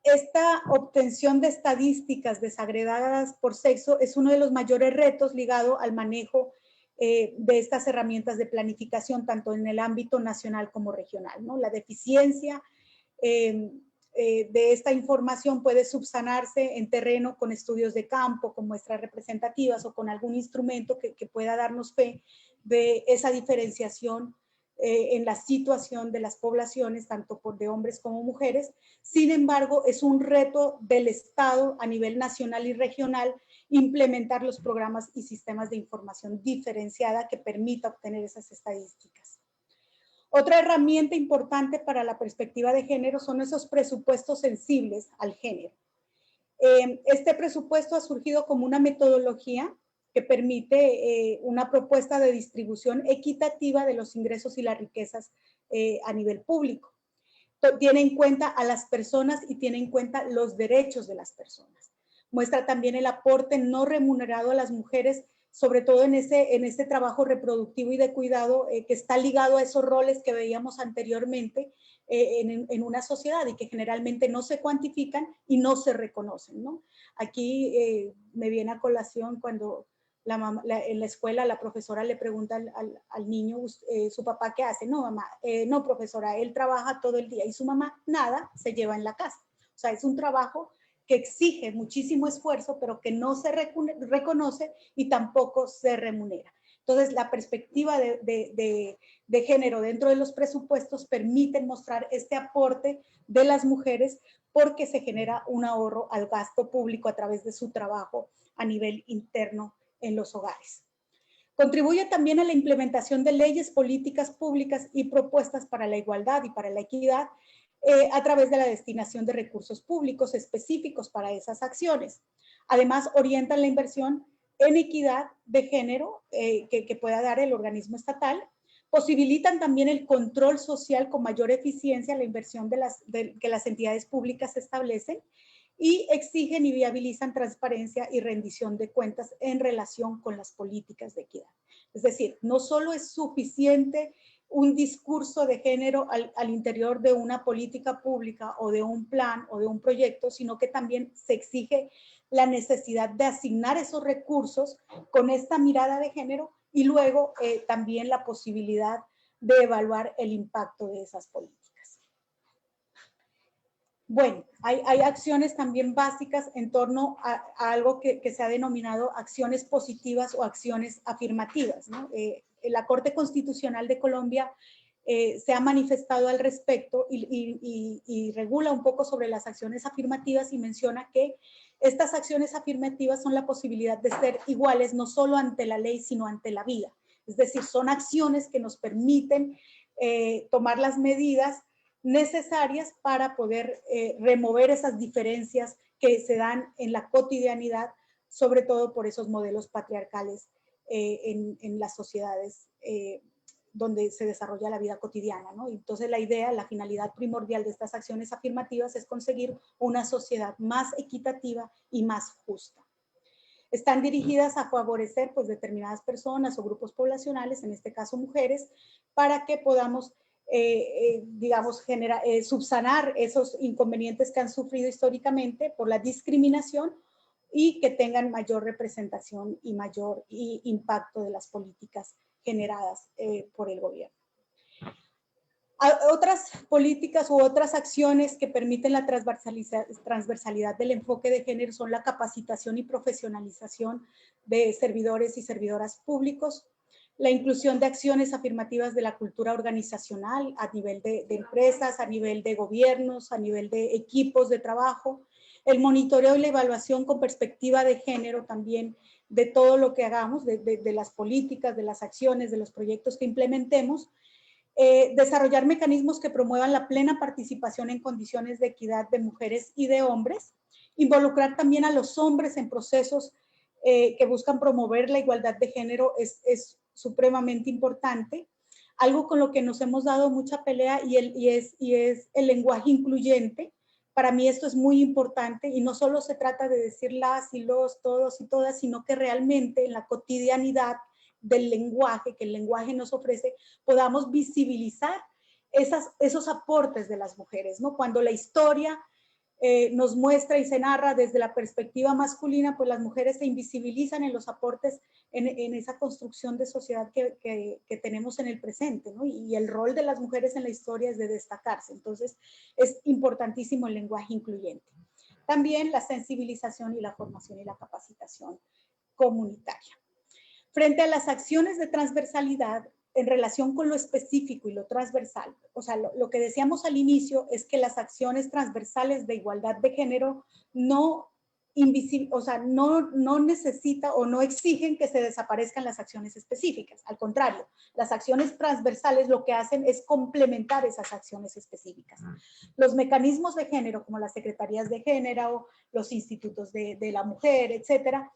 esta obtención de estadísticas desagregadas por sexo es uno de los mayores retos ligado al manejo de estas herramientas de planificación, tanto en el ámbito nacional como regional, ¿no? La deficiencia de esta información puede subsanarse en terreno con estudios de campo, con muestras representativas o con algún instrumento que pueda darnos fe de esa diferenciación en la situación de las poblaciones, tanto de hombres como mujeres. Sin embargo, es un reto del Estado a nivel nacional y regional implementar los programas y sistemas de información diferenciada que permita obtener esas estadísticas. Otra herramienta importante para la perspectiva de género son esos presupuestos sensibles al género. Este presupuesto ha surgido como una metodología que permite una propuesta de distribución equitativa de los ingresos y las riquezas a nivel público. Tiene en cuenta a las personas y tiene en cuenta los derechos de las personas. Muestra también el aporte no remunerado a las mujeres, sobre todo en ese trabajo reproductivo y de cuidado que está ligado a esos roles que veíamos anteriormente en una sociedad y que generalmente no se cuantifican y no se reconocen, ¿no? Aquí me viene a colación cuando en la escuela la profesora le pregunta al niño, ¿su papá qué hace? No, mamá, no, profesora, él trabaja todo el día y su mamá nada se lleva en la casa. O sea, es un trabajo que exige muchísimo esfuerzo, pero que no se reconoce y tampoco se remunera. Entonces, la perspectiva de género dentro de los presupuestos permite mostrar este aporte de las mujeres porque se genera un ahorro al gasto público a través de su trabajo a nivel interno en los hogares. Contribuye también a la implementación de leyes, políticas públicas y propuestas para la igualdad y para la equidad a través de la destinación de recursos públicos específicos para esas acciones. Además, orientan la inversión en equidad de género que pueda dar el organismo estatal. Posibilitan también el control social con mayor eficiencia, la inversión que las entidades públicas establecen y exigen y viabilizan transparencia y rendición de cuentas en relación con las políticas de equidad. Es decir, no solo es suficiente un discurso de género al interior de una política pública o de un plan o de un proyecto, sino que también se exige la necesidad de asignar esos recursos con esta mirada de género y luego también la posibilidad de evaluar el impacto de esas políticas. Bueno, hay acciones también básicas en torno a algo que se ha denominado acciones positivas o acciones afirmativas, ¿no? La Corte Constitucional de Colombia se ha manifestado al respecto y regula un poco sobre las acciones afirmativas y menciona que estas acciones afirmativas son la posibilidad de ser iguales no solo ante la ley, sino ante la vida. Es decir, son acciones que nos permiten tomar las medidas necesarias para poder remover esas diferencias que se dan en la cotidianidad, sobre todo por esos modelos patriarcales en las sociedades donde se desarrolla la vida cotidiana, ¿no? Entonces la idea, la finalidad primordial de estas acciones afirmativas es conseguir una sociedad más equitativa y más justa. Están dirigidas a favorecer pues determinadas personas o grupos poblacionales, en este caso mujeres, para que podamos digamos, subsanar esos inconvenientes que han sufrido históricamente por la discriminación y que tengan mayor representación y mayor impacto de las políticas generadas por el gobierno. Otras políticas u otras acciones que permiten la transversalidad del enfoque de género son la capacitación y profesionalización de servidores y servidoras públicos, la inclusión de acciones afirmativas de la cultura organizacional a nivel de empresas, a nivel de gobiernos, a nivel de equipos de trabajo, el monitoreo y la evaluación con perspectiva de género también de todo lo que hagamos, de las políticas, de las acciones, de los proyectos que implementemos, Desarrollar mecanismos que promuevan la plena participación en condiciones de equidad de mujeres y de hombres. Involucrar también a los hombres en procesos que buscan promover la igualdad de género es supremamente importante. Algo con lo que nos hemos dado mucha pelea y es el lenguaje incluyente. Para mí esto es muy importante y no solo se trata de decir las y los, todos y todas, sino que realmente en la cotidianidad del lenguaje, que el lenguaje nos ofrece, podamos visibilizar esos aportes de las mujeres, ¿no? Cuando la historia nos muestra y se narra desde la perspectiva masculina, pues las mujeres se invisibilizan en los aportes en esa construcción de sociedad que tenemos en el presente, ¿no? Y el rol de las mujeres en la historia es de destacarse. Entonces, es importantísimo el lenguaje incluyente. También la sensibilización y la formación y la capacitación comunitaria. Frente a las acciones de transversalidad, en relación con lo específico y lo transversal, o sea, lo que decíamos al inicio es que las acciones transversales de igualdad de género no necesita o no exigen que se desaparezcan las acciones específicas. Al contrario, las acciones transversales lo que hacen es complementar esas acciones específicas. Los mecanismos de género, como las secretarías de género, los institutos de la mujer, etcétera,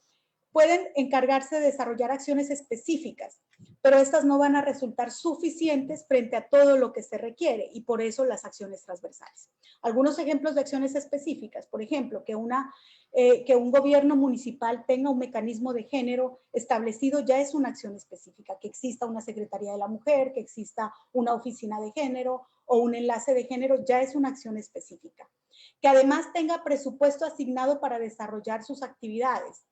pueden encargarse de desarrollar acciones específicas, pero estas no van a resultar suficientes frente a todo lo que se requiere y por eso las acciones transversales. Algunos ejemplos de acciones específicas, por ejemplo, que un gobierno municipal tenga un mecanismo de género establecido ya es una acción específica, que exista una Secretaría de la Mujer, que exista una oficina de género o un enlace de género, ya es una acción específica. Que además tenga presupuesto asignado para desarrollar sus actividades,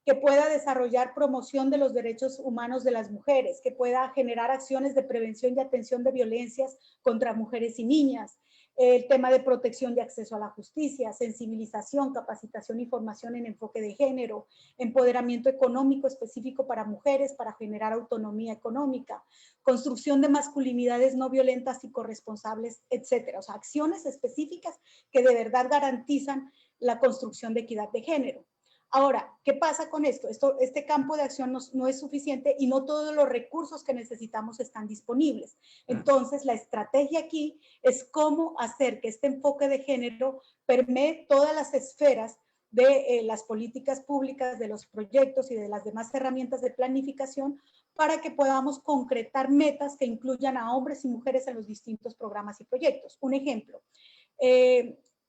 que pueda desarrollar promoción de los derechos humanos de las mujeres, que pueda generar acciones de prevención y atención de violencias contra mujeres y niñas, el tema de protección y acceso a la justicia, sensibilización, capacitación y formación en enfoque de género, empoderamiento económico específico para mujeres para generar autonomía económica, construcción de masculinidades no violentas y corresponsables, etcétera. O sea, acciones específicas que de verdad garantizan la construcción de equidad de género. Ahora, ¿qué pasa con esto? Este campo de acción no es suficiente y no todos los recursos que necesitamos están disponibles. Entonces, la estrategia aquí es cómo hacer que este enfoque de género permee todas las esferas de las políticas públicas, de los proyectos y de las demás herramientas de planificación para que podamos concretar metas que incluyan a hombres y mujeres en los distintos programas y proyectos. Un ejemplo,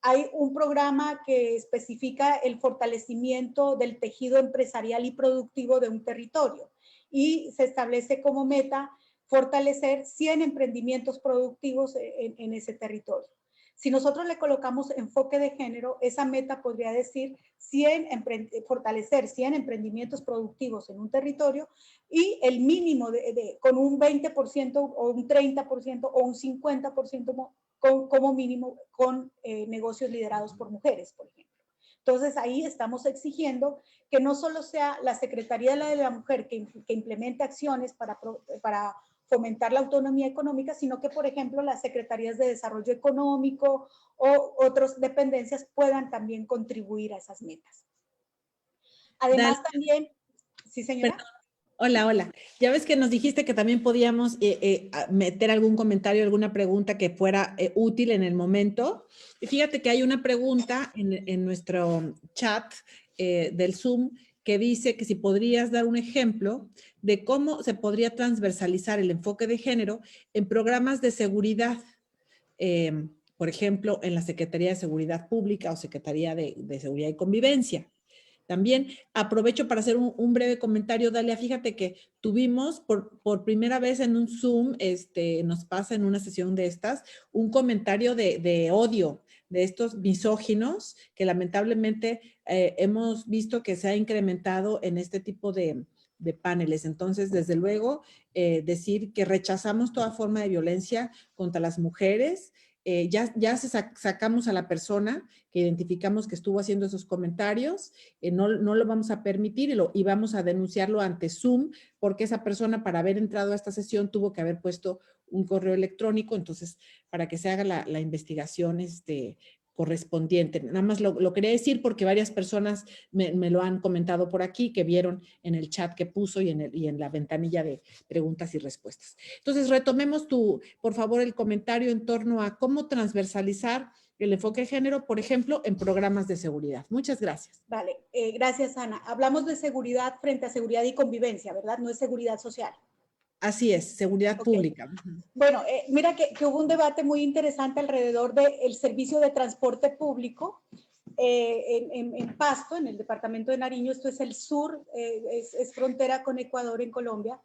hay un programa que especifica el fortalecimiento del tejido empresarial y productivo de un territorio y se establece como meta fortalecer 100 emprendimientos productivos en ese territorio. Si nosotros le colocamos enfoque de género, esa meta podría decir fortalecer 100 emprendimientos productivos en un territorio y el mínimo con un 20% o un 30% o un 50% como mínimo con negocios liderados por mujeres, por ejemplo. Entonces, ahí estamos exigiendo que no solo sea la Secretaría de la Mujer que implemente acciones para fomentar la autonomía económica, sino que, por ejemplo, las Secretarías de Desarrollo Económico o otras dependencias puedan también contribuir a esas metas. Además, también, sí, señora. Perdón. Hola. Ya ves que nos dijiste que también podíamos meter algún comentario, alguna pregunta que fuera útil en el momento. Y fíjate que hay una pregunta en nuestro chat del Zoom que dice que si podrías dar un ejemplo de cómo se podría transversalizar el enfoque de género en programas de seguridad, por ejemplo, en la Secretaría de Seguridad Pública o Secretaría de Seguridad y Convivencia. También aprovecho para hacer un breve comentario, Dalia. Fíjate que tuvimos por primera vez en un Zoom, nos pasa en una sesión de estas, un comentario de odio, de estos misóginos que lamentablemente hemos visto que se ha incrementado en este tipo de paneles. Entonces, desde luego, decir que rechazamos toda forma de violencia contra las mujeres. Ya sacamos a la persona que identificamos que estuvo haciendo esos comentarios, no lo vamos a permitir y vamos a denunciarlo ante Zoom, porque esa persona para haber entrado a esta sesión tuvo que haber puesto un correo electrónico, entonces para que se haga la investigación correspondiente. Nada más lo quería decir porque varias personas me lo han comentado por aquí, que vieron en el chat que puso y en la ventanilla de preguntas y respuestas. Entonces, retomemos por favor, el comentario en torno a cómo transversalizar el enfoque de género, por ejemplo, en programas de seguridad. Muchas gracias. Vale, gracias, Ana. Hablamos de seguridad frente a seguridad y convivencia, ¿verdad? No es seguridad social. Así es, seguridad pública. Bueno, mira que hubo un debate muy interesante alrededor del servicio de transporte público en Pasto, en el departamento de Nariño. Esto es el sur, es frontera con Ecuador en Colombia.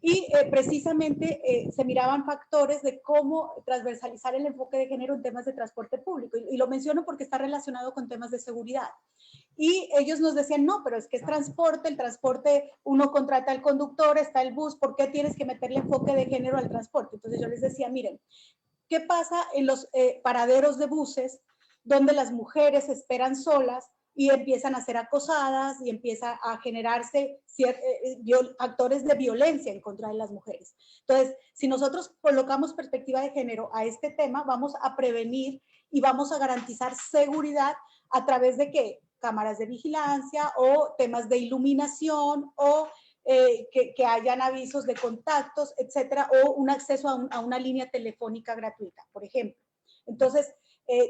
Y precisamente se miraban factores de cómo transversalizar el enfoque de género en temas de transporte público. Y lo menciono porque está relacionado con temas de seguridad. Y ellos nos decían, no, pero es que es transporte, el transporte, uno contrata al conductor, está el bus, ¿por qué tienes que meterle enfoque de género al transporte? Entonces yo les decía, miren, ¿qué pasa en los paraderos de buses donde las mujeres esperan solas y empiezan a ser acosadas y empieza a generarse factores de violencia en contra de las mujeres? Entonces, si nosotros colocamos perspectiva de género a este tema, vamos a prevenir y vamos a garantizar seguridad a través de ¿qué? Cámaras de vigilancia o temas de iluminación o que hayan avisos de contactos, etcétera, o un acceso a una línea telefónica gratuita, por ejemplo. Entonces,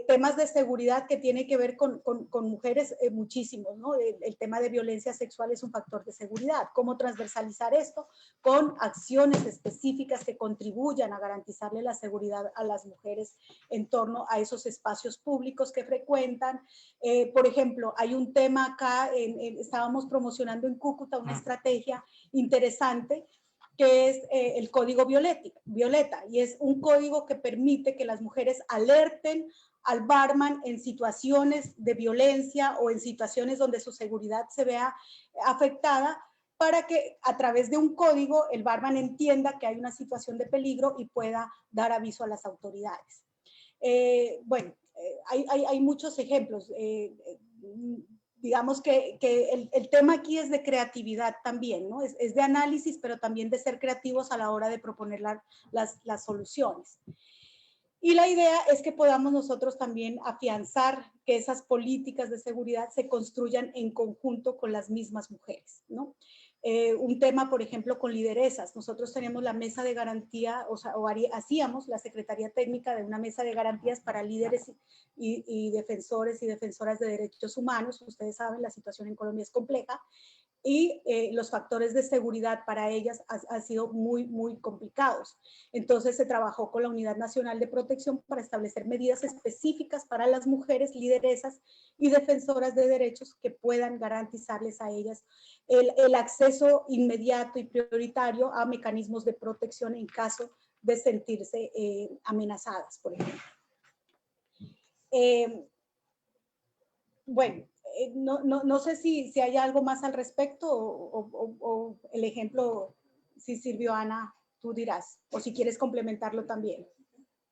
temas de seguridad que tiene que ver con mujeres muchísimos, ¿no? El tema de violencia sexual es un factor de seguridad. ¿Cómo transversalizar esto? Con acciones específicas que contribuyan a garantizarle la seguridad a las mujeres en torno a esos espacios públicos que frecuentan. Por ejemplo, hay un tema acá, estábamos promocionando en Cúcuta una estrategia interesante que es el código violeta, y es un código que permite que las mujeres alerten al barman en situaciones de violencia o en situaciones donde su seguridad se vea afectada, para que a través de un código el barman entienda que hay una situación de peligro y pueda dar aviso a las autoridades. Bueno, hay muchos ejemplos. Digamos que el tema aquí es de creatividad también, ¿no? Es de análisis, pero también de ser creativos a la hora de proponer las soluciones. Y la idea es que podamos nosotros también afianzar que esas políticas de seguridad se construyan en conjunto con las mismas mujeres, ¿no? Un tema, por ejemplo, con lideresas. Nosotros tenemos la mesa de garantía, hacíamos la Secretaría Técnica de una mesa de garantías para líderes y defensores y defensoras de derechos humanos. Ustedes saben, la situación en Colombia es compleja y los factores de seguridad para ellas han sido muy, muy complicados. Entonces se trabajó con la Unidad Nacional de Protección para establecer medidas específicas para las mujeres lideresas y defensoras de derechos que puedan garantizarles a ellas el acceso inmediato y prioritario a mecanismos de protección en caso de sentirse amenazadas, por ejemplo. Bueno, no sé si hay algo más al respecto o el ejemplo, si sirvió, Ana, tú dirás, o si quieres complementarlo también.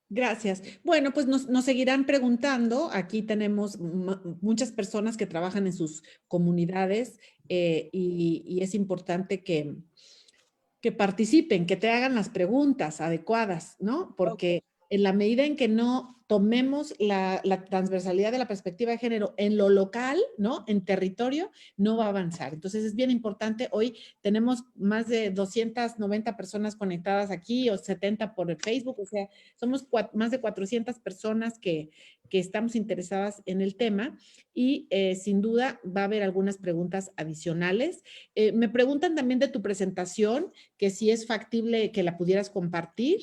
Gracias. Bueno, pues nos seguirán preguntando. Aquí tenemos muchas personas que trabajan en sus comunidades y es importante que participen, que te hagan las preguntas adecuadas, ¿no? Porque en la medida en que no tomemos la transversalidad de la perspectiva de género en lo local, ¿no? En territorio, no va a avanzar. Entonces, es bien importante. Hoy tenemos más de 290 personas conectadas aquí o 70 por el Facebook. O sea, somos más de 400 personas que estamos interesadas en el tema y sin duda va a haber algunas preguntas adicionales. Me preguntan también de tu presentación, que si es factible que la pudieras compartir.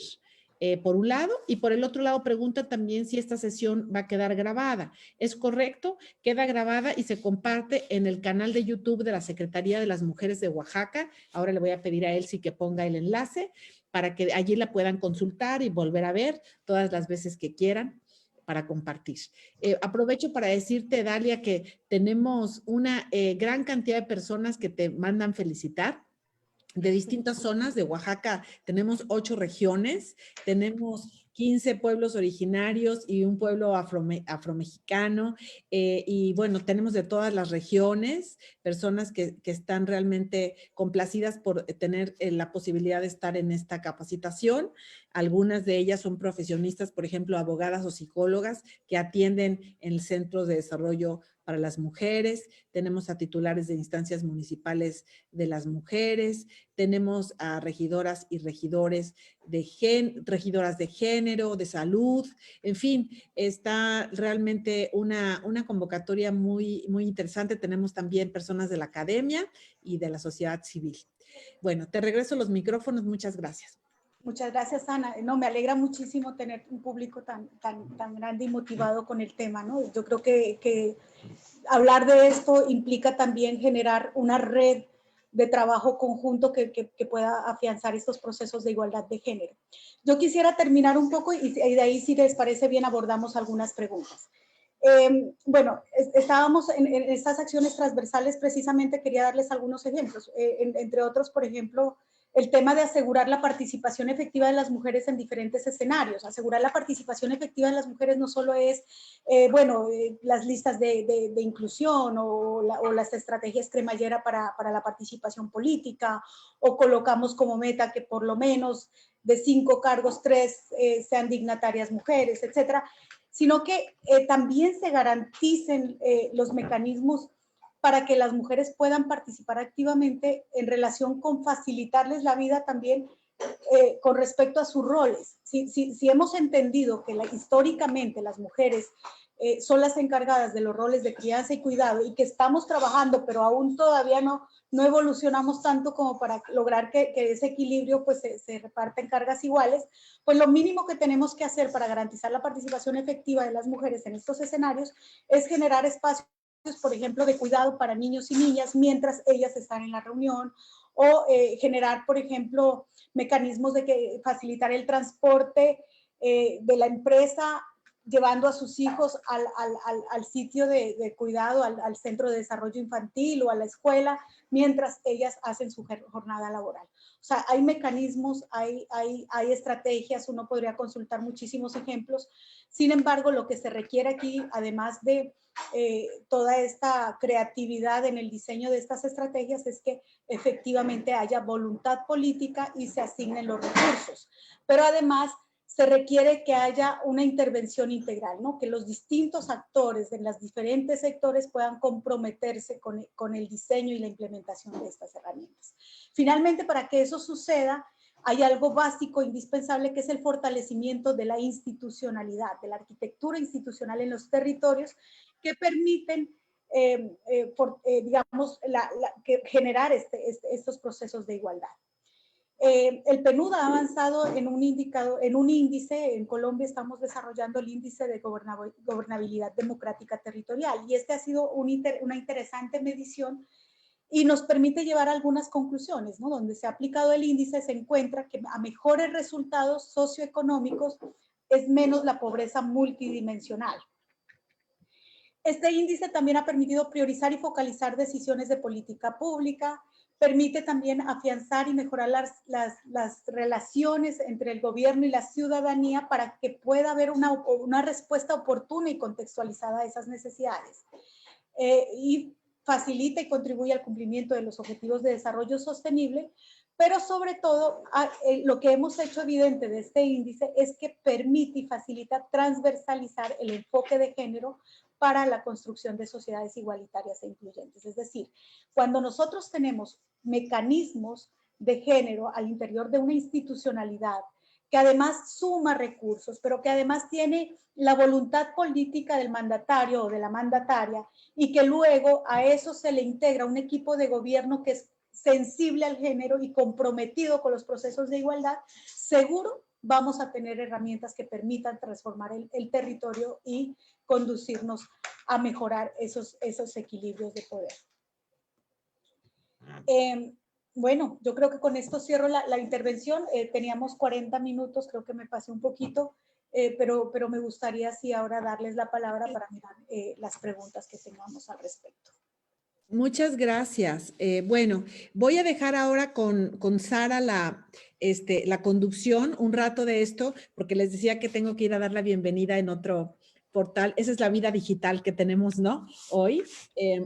Por un lado, y por el otro lado pregunta también si esta sesión va a quedar grabada. ¿Es correcto? Queda grabada y se comparte en el canal de YouTube de la Secretaría de las Mujeres de Oaxaca. Ahora le voy a pedir a Elsie que ponga el enlace para que allí la puedan consultar y volver a ver todas las veces que quieran para compartir. Aprovecho para decirte, Dalia, que tenemos una gran cantidad de personas que te mandan felicitar. De distintas zonas de Oaxaca, tenemos 8 regiones, tenemos 15 pueblos originarios y un pueblo afromexicano. Y bueno, tenemos de todas las regiones, personas que están realmente complacidas por tener la posibilidad de estar en esta capacitación. Algunas de ellas son profesionistas, por ejemplo, abogadas o psicólogas que atienden en el Centro de Desarrollo para las Mujeres. Tenemos a titulares de instancias municipales de las mujeres. Tenemos a regidoras y regidores regidoras de género, de salud. En fin, está realmente una convocatoria muy, muy interesante. Tenemos también personas de la academia y de la sociedad civil. Bueno, te regreso los micrófonos. Muchas gracias. Muchas gracias, Ana. No, me alegra muchísimo tener un público tan grande y motivado con el tema, ¿no? Yo creo que hablar de esto implica también generar una red de trabajo conjunto que pueda afianzar estos procesos de igualdad de género. Yo quisiera terminar un poco y de ahí, si les parece bien, abordamos algunas preguntas. Bueno, estábamos en estas acciones transversales, precisamente quería darles algunos ejemplos, entre otros, por ejemplo, el tema de asegurar la participación efectiva de las mujeres en diferentes escenarios. Asegurar la participación efectiva de las mujeres no solo es, las listas de inclusión o las estrategias cremallera para la participación política, o colocamos como meta que por lo menos de 5 cargos, 3 sean dignatarias mujeres, etcétera, sino que también se garanticen los mecanismos para que las mujeres puedan participar activamente en relación con facilitarles la vida también con respecto a sus roles. Si hemos entendido que históricamente las mujeres son las encargadas de los roles de crianza y cuidado y que estamos trabajando, pero aún todavía no evolucionamos tanto como para lograr que ese equilibrio pues se reparte en cargas iguales, pues lo mínimo que tenemos que hacer para garantizar la participación efectiva de las mujeres en estos escenarios es generar espacios, por ejemplo, de cuidado para niños y niñas mientras ellas están en la reunión, o generar, por ejemplo, mecanismos de facilitar el transporte de la empresa llevando a sus hijos al sitio de cuidado, al centro de desarrollo infantil o a la escuela, mientras ellas hacen su jornada laboral. O sea, hay mecanismos, hay estrategias, uno podría consultar muchísimos ejemplos. Sin embargo, lo que se requiere aquí, además de toda esta creatividad en el diseño de estas estrategias, es que efectivamente haya voluntad política y se asignen los recursos. Pero además se requiere que haya una intervención integral, ¿no? Que los distintos actores de los diferentes sectores puedan comprometerse con el diseño y la implementación de estas herramientas. Finalmente, para que eso suceda, hay algo básico, indispensable, que es el fortalecimiento de la institucionalidad, de la arquitectura institucional en los territorios, que permiten, digamos, generar estos procesos de igualdad. El PNUD ha avanzado en un índice. En Colombia estamos desarrollando el índice de gobernabilidad democrática territorial, y este ha sido una interesante medición y nos permite llevar algunas conclusiones, ¿no? Donde se ha aplicado el índice, se encuentra que a mejores resultados socioeconómicos es menos la pobreza multidimensional. Este índice también ha permitido priorizar y focalizar decisiones de política pública, permite también afianzar y mejorar las relaciones entre el gobierno y la ciudadanía para que pueda haber una respuesta oportuna y contextualizada a esas necesidades. Y facilita y contribuye al cumplimiento de los objetivos de desarrollo sostenible, pero sobre todo lo que hemos hecho evidente de este índice es que permite y facilita transversalizar el enfoque de género para la construcción de sociedades igualitarias e incluyentes. Es decir, cuando nosotros tenemos mecanismos de género al interior de una institucionalidad que además suma recursos, pero que además tiene la voluntad política del mandatario o de la mandataria, y que luego a eso se le integra un equipo de gobierno que es sensible al género y comprometido con los procesos de igualdad, seguro vamos a tener herramientas que permitan transformar el territorio y conducirnos a mejorar esos equilibrios de poder. Bueno, yo creo que con esto cierro la intervención. Teníamos 40 minutos, creo que me pasé un poquito, pero me gustaría sí ahora darles la palabra para mirar las preguntas que tengamos al respecto. Muchas gracias. Bueno, voy a dejar ahora con Sara la conducción un rato de esto, porque les decía que tengo que ir a dar la bienvenida en otro portal. Esa es la vida digital que tenemos, ¿no? Hoy.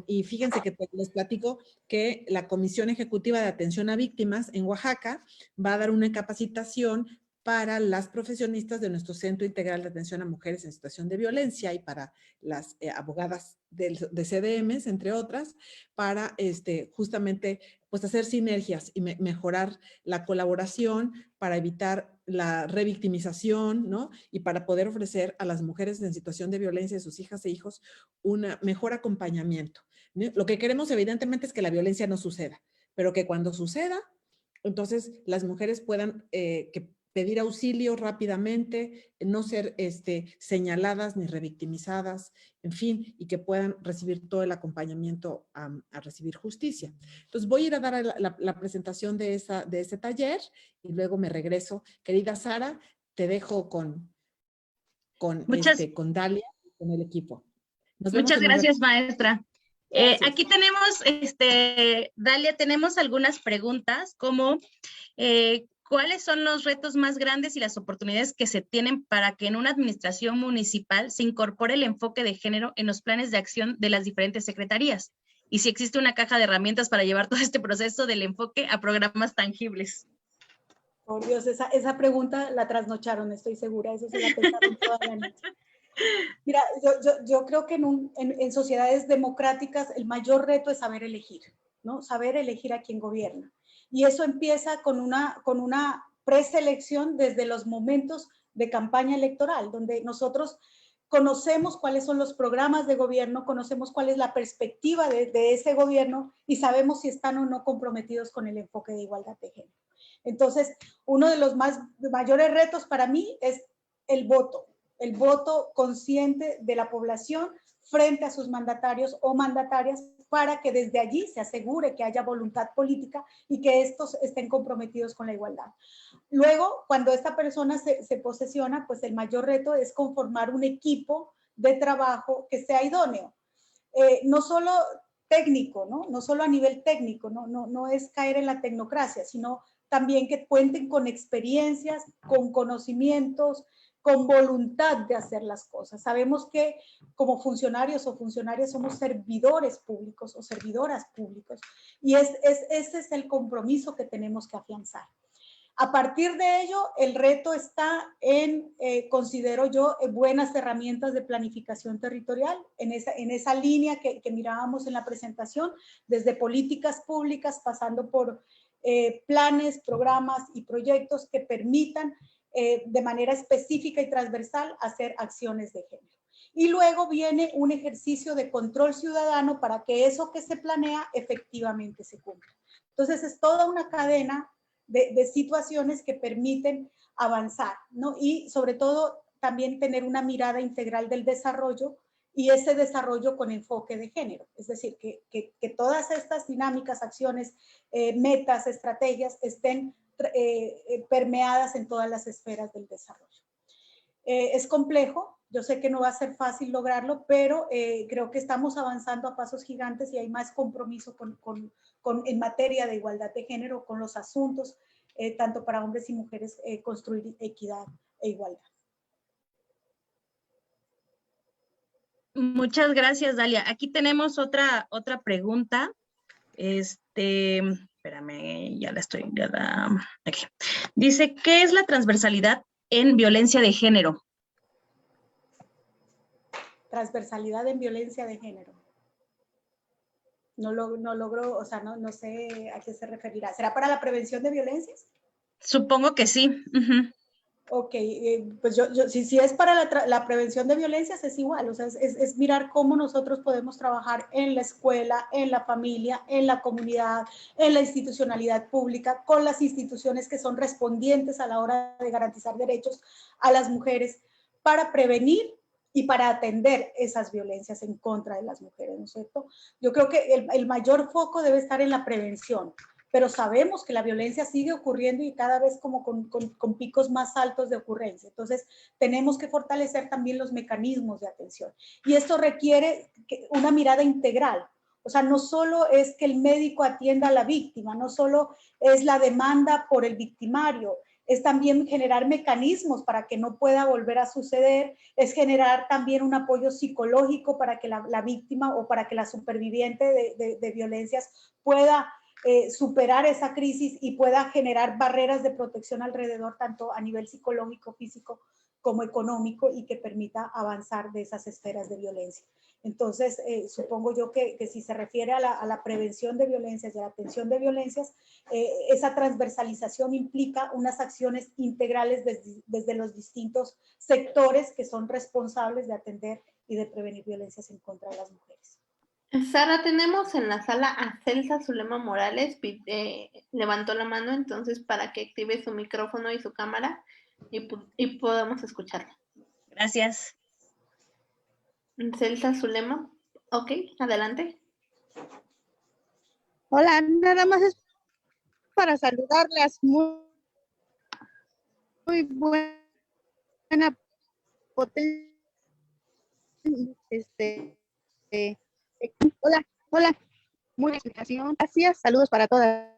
Y fíjense que les platico que la Comisión Ejecutiva de Atención a Víctimas en Oaxaca va a dar una capacitación para las profesionistas de nuestro Centro Integral de Atención a Mujeres en Situación de Violencia y para las abogadas de CDMs, entre otras, para justamente pues hacer sinergias y mejorar la colaboración para evitar la revictimización, ¿no? Y para poder ofrecer a las mujeres en situación de violencia, a sus hijas e hijos, un mejor acompañamiento, ¿no? Lo que queremos evidentemente es que la violencia no suceda, pero que cuando suceda, entonces las mujeres puedan pedir auxilio rápidamente, no ser señaladas ni revictimizadas, en fin, y que puedan recibir todo el acompañamiento a recibir justicia. Entonces voy a ir a dar la presentación de ese taller y luego me regreso. Querida Sara, te dejo con Dalia y con el equipo. Nos vemos Muchas en un gracias, ratito. maestra. Gracias. Aquí tenemos, Dalia, tenemos algunas preguntas como ¿cuáles son los retos más grandes y las oportunidades que se tienen para que en una administración municipal se incorpore el enfoque de género en los planes de acción de las diferentes secretarías? Y si existe una caja de herramientas para llevar todo este proceso del enfoque a programas tangibles. Por Dios, esa pregunta la trasnocharon, estoy segura, eso se la pensaron toda la noche. Mira, yo creo que en sociedades democráticas el mayor reto es saber elegir, ¿no? Saber elegir a quien gobierna. Y eso empieza con una preselección desde los momentos de campaña electoral, donde nosotros conocemos cuáles son los programas de gobierno, conocemos cuál es la perspectiva de ese gobierno y sabemos si están o no comprometidos con el enfoque de igualdad de género. Entonces, uno de los mayores retos para mí es el voto consciente de la población frente a sus mandatarios o mandatarias para que desde allí se asegure que haya voluntad política y que estos estén comprometidos con la igualdad. Luego, cuando esta persona se posesiona, pues el mayor reto es conformar un equipo de trabajo que sea idóneo. No solo técnico, ¿no? No solo a nivel técnico, no es caer en la tecnocracia, sino también que cuenten con experiencias, con conocimientos, con voluntad de hacer las cosas. Sabemos que como funcionarios o funcionarias somos servidores públicos o servidoras públicos y ese es el compromiso que tenemos que afianzar. A partir de ello, el reto está en, considero yo, buenas herramientas de planificación territorial, en esa línea que mirábamos en la presentación, desde políticas públicas, pasando por planes, programas y proyectos que permitan de manera específica y transversal hacer acciones de género. Y luego viene un ejercicio de control ciudadano para que eso que se planea efectivamente se cumpla. Entonces es toda una cadena de situaciones que permiten avanzar, ¿no? Y sobre todo también tener una mirada integral del desarrollo y ese desarrollo con enfoque de género. Es decir, que todas estas dinámicas, acciones, metas, estrategias estén permeadas en todas las esferas del desarrollo. Es complejo, yo sé que no va a ser fácil lograrlo, pero creo que estamos avanzando a pasos gigantes y hay más compromiso en materia de igualdad de género con los asuntos, tanto para hombres y mujeres, construir equidad e igualdad. Muchas gracias, Dalia. Aquí tenemos otra pregunta. Espérame, aquí. Dice, ¿qué es la transversalidad en violencia de género? Transversalidad en violencia de género. No logro, o sea, no sé a qué se referirá. ¿Será para la prevención de violencias? Supongo que sí. Ok, pues si es para la prevención de violencias es igual, o sea, es mirar cómo nosotros podemos trabajar en la escuela, en la familia, en la comunidad, en la institucionalidad pública, con las instituciones que son respondientes a la hora de garantizar derechos a las mujeres para prevenir y para atender esas violencias en contra de las mujeres, ¿no es cierto? Yo creo que el mayor foco debe estar en la prevención, pero sabemos que la violencia sigue ocurriendo y cada vez como con picos más altos de ocurrencia. Entonces, tenemos que fortalecer también los mecanismos de atención. Y esto requiere una mirada integral, O sea, no solo es que el médico atienda a la víctima, no solo es la demanda por el victimario, es también generar mecanismos para que no pueda volver a suceder, es generar también un apoyo psicológico para que la víctima o para que la superviviente de violencias pueda superar esa crisis y pueda generar barreras de protección alrededor, tanto a nivel psicológico, físico, como económico, y que permita avanzar de esas esferas de violencia. Entonces, supongo yo que si se refiere a la prevención de violencias y a la atención de violencias, esa transversalización implica unas acciones integrales desde los distintos sectores que son responsables de atender y de prevenir violencias en contra de las mujeres. Sara, tenemos en la sala a Celsa Zulema Morales, levantó la mano, entonces para que active su micrófono y su cámara y podamos escucharla. Gracias. Celsa Zulema, ok, adelante. Hola, nada más es para saludarlas. Muy buena potencia. Hola, muy buena explicación. Gracias, saludos para todas.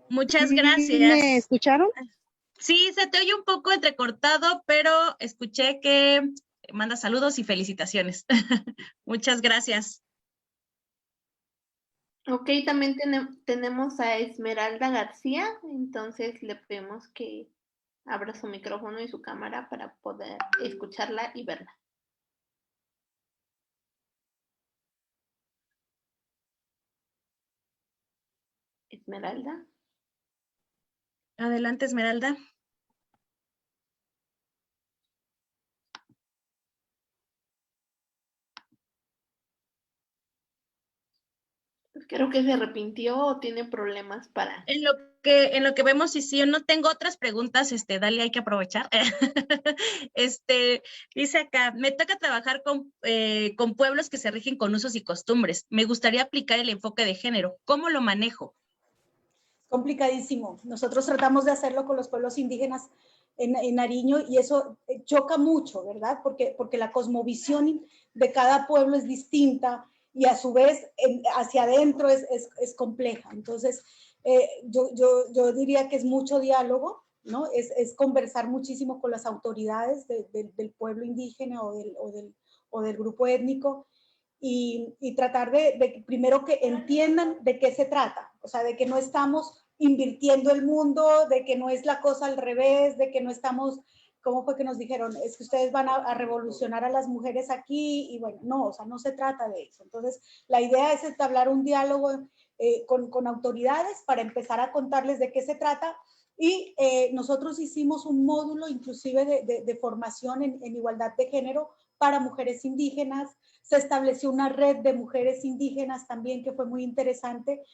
Muchas ¿Me gracias. escucharon? Sí, se te oye un poco entrecortado, pero escuché que manda saludos y felicitaciones. Muchas gracias. Ok, también tenemos a Esmeralda García, entonces le pedimos que abra su micrófono y su cámara para poder escucharla y verla. Esmeralda. Adelante, Esmeralda. Creo que se arrepintió o tiene problemas para... En lo que vemos, y si yo no tengo otras preguntas, Dalia, hay que aprovechar. Dice acá, me toca trabajar con pueblos que se rigen con usos y costumbres. Me gustaría aplicar el enfoque de género. ¿Cómo lo manejo? Complicadísimo. Nosotros tratamos de hacerlo con los pueblos indígenas en Nariño y eso choca mucho, ¿verdad? Porque la cosmovisión de cada pueblo es distinta y a su vez hacia adentro es compleja. Entonces, yo diría que es mucho diálogo, ¿no? Es conversar muchísimo con las autoridades del pueblo indígena o del grupo étnico y tratar de primero que entiendan de qué se trata, o sea, de que no estamos invirtiendo el mundo, de que no es la cosa al revés, de que no estamos, ¿cómo fue que nos dijeron? Es que ustedes van a revolucionar a las mujeres aquí, y bueno, no, o sea, no se trata de eso. Entonces, la idea es entablar un diálogo con autoridades para empezar a contarles de qué se trata, y nosotros hicimos un módulo inclusive de formación en igualdad de género para mujeres indígenas. Se estableció una red de mujeres indígenas también que fue muy interesante.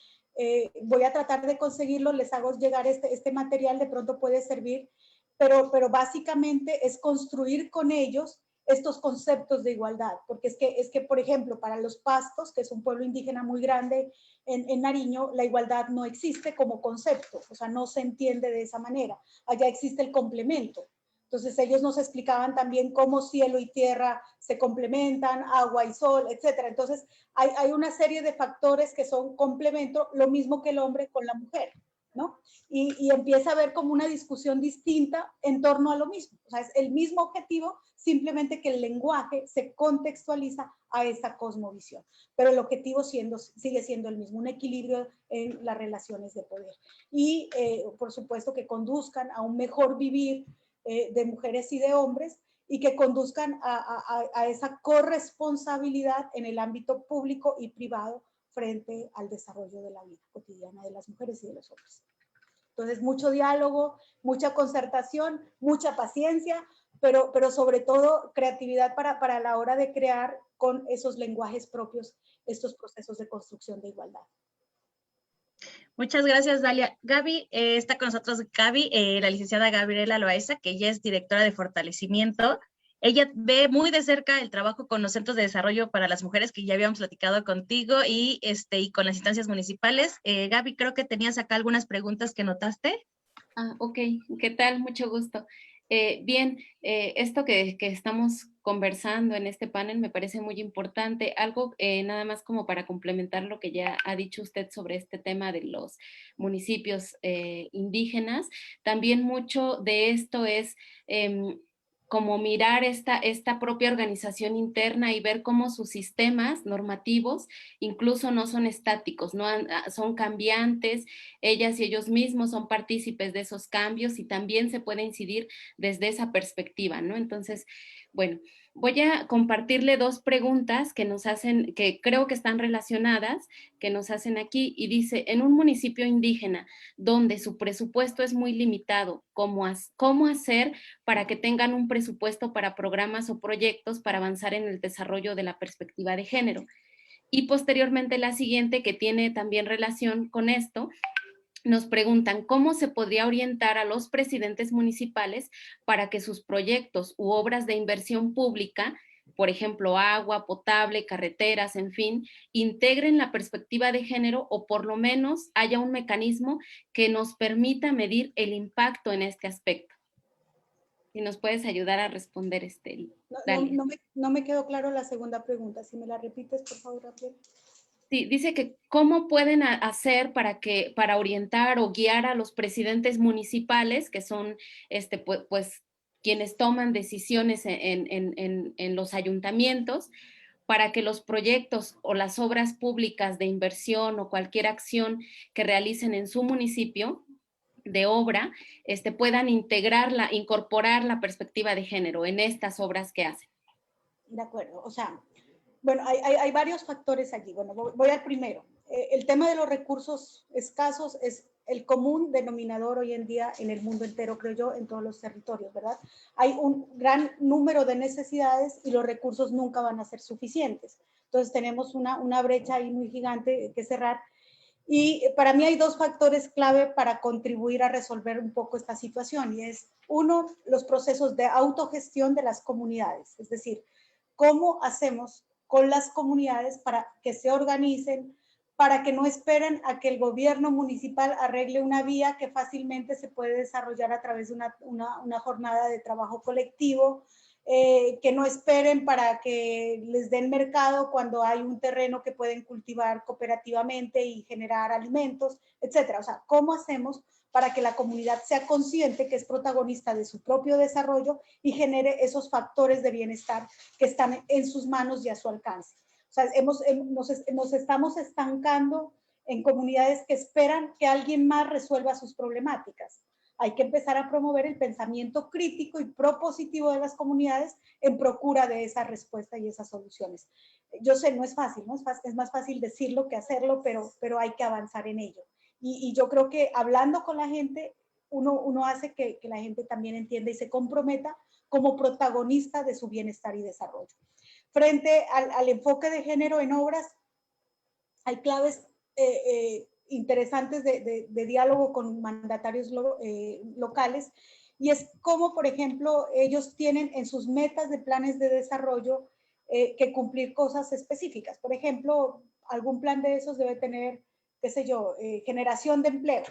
Voy a tratar de conseguirlo, les hago llegar este material, de pronto puede servir, pero básicamente es construir con ellos estos conceptos de igualdad, porque es que, por ejemplo, para los Pastos, que es un pueblo indígena muy grande en Nariño, la igualdad no existe como concepto, o sea, no se entiende de esa manera. Allá existe el complemento. Entonces ellos nos explicaban también cómo cielo y tierra se complementan, agua y sol, etcétera. Entonces hay una serie de factores que son complemento, lo mismo que el hombre con la mujer, ¿no? Y empieza a haber como una discusión distinta en torno a lo mismo. O sea, es el mismo objetivo, simplemente que el lenguaje se contextualiza a esa cosmovisión. Pero el objetivo sigue siendo el mismo, un equilibrio en las relaciones de poder. Y, por supuesto, que conduzcan a un mejor vivir de mujeres y de hombres, y que conduzcan a esa corresponsabilidad en el ámbito público y privado frente al desarrollo de la vida cotidiana de las mujeres y de los hombres. Entonces, mucho diálogo, mucha concertación, mucha paciencia, pero sobre todo creatividad para la hora de crear con esos lenguajes propios estos procesos de construcción de igualdad. Muchas gracias, Dalia. Gaby, está con nosotros Gaby, la licenciada Gabriela Loaiza, que ella es directora de fortalecimiento. Ella ve muy de cerca el trabajo con los centros de desarrollo para las mujeres, que ya habíamos platicado contigo, y con las instancias municipales. Gaby, creo que tenías acá algunas preguntas que notaste. Ok, ¿qué tal? Mucho gusto. Bien, esto que estamos conversando en este panel me parece muy importante. Algo nada más como para complementar lo que ya ha dicho usted sobre este tema de los municipios indígenas. También mucho de esto es como mirar esta propia organización interna y ver cómo sus sistemas normativos incluso no son estáticos, ¿no? Son cambiantes, ellas y ellos mismos son partícipes de esos cambios y también se puede incidir desde esa perspectiva, ¿no? Entonces, bueno, voy a compartirle dos preguntas que nos hacen, que creo que están relacionadas, que nos hacen aquí, y dice, en un municipio indígena donde su presupuesto es muy limitado, ¿cómo hacer para que tengan un presupuesto para programas o proyectos para avanzar en el desarrollo de la perspectiva de género? Y posteriormente la siguiente, que tiene también relación con esto, nos preguntan cómo se podría orientar a los presidentes municipales para que sus proyectos u obras de inversión pública, por ejemplo, agua potable, carreteras, en fin, integren la perspectiva de género o por lo menos haya un mecanismo que nos permita medir el impacto en este aspecto. Si nos puedes ayudar a responder, No me quedó claro la segunda pregunta. Si me la repites, por favor, Rafael. Sí, dice que cómo pueden hacer para orientar o guiar a los presidentes municipales, que son pues quienes toman decisiones en los ayuntamientos, para que los proyectos o las obras públicas de inversión o cualquier acción que realicen en su municipio de obra, puedan incorporar la perspectiva de género en estas obras que hacen. De acuerdo, o sea, bueno, hay varios factores allí. Bueno, voy al primero. El tema de los recursos escasos es el común denominador hoy en día en el mundo entero, creo yo, en todos los territorios, ¿verdad? Hay un gran número de necesidades y los recursos nunca van a ser suficientes. Entonces tenemos una brecha ahí muy gigante que cerrar. Y para mí hay dos factores clave para contribuir a resolver un poco esta situación, y es, uno, los procesos de autogestión de las comunidades, es decir, cómo hacemos con las comunidades para que se organicen, para que no esperen a que el gobierno municipal arregle una vía que fácilmente se puede desarrollar a través de una jornada de trabajo colectivo, que no esperen para que les den mercado cuando hay un terreno que pueden cultivar cooperativamente y generar alimentos, etcétera. O sea, ¿cómo hacemos para que la comunidad sea consciente que es protagonista de su propio desarrollo y genere esos factores de bienestar que están en sus manos y a su alcance? O sea, nos estamos estancando en comunidades que esperan que alguien más resuelva sus problemáticas. Hay que empezar a promover el pensamiento crítico y propositivo de las comunidades en procura de esa respuesta y esas soluciones. Yo sé, no es fácil, ¿no? Es más fácil decirlo que hacerlo, pero hay que avanzar en ello. Y yo creo que hablando con la gente, uno hace que la gente también entienda y se comprometa como protagonista de su bienestar y desarrollo. Frente al enfoque de género en obras, hay claves interesantes de diálogo con mandatarios locales, y es como, por ejemplo, ellos tienen en sus metas de planes de desarrollo que cumplir cosas específicas. Por ejemplo, algún plan de esos debe tener, qué sé yo, generación de empleo,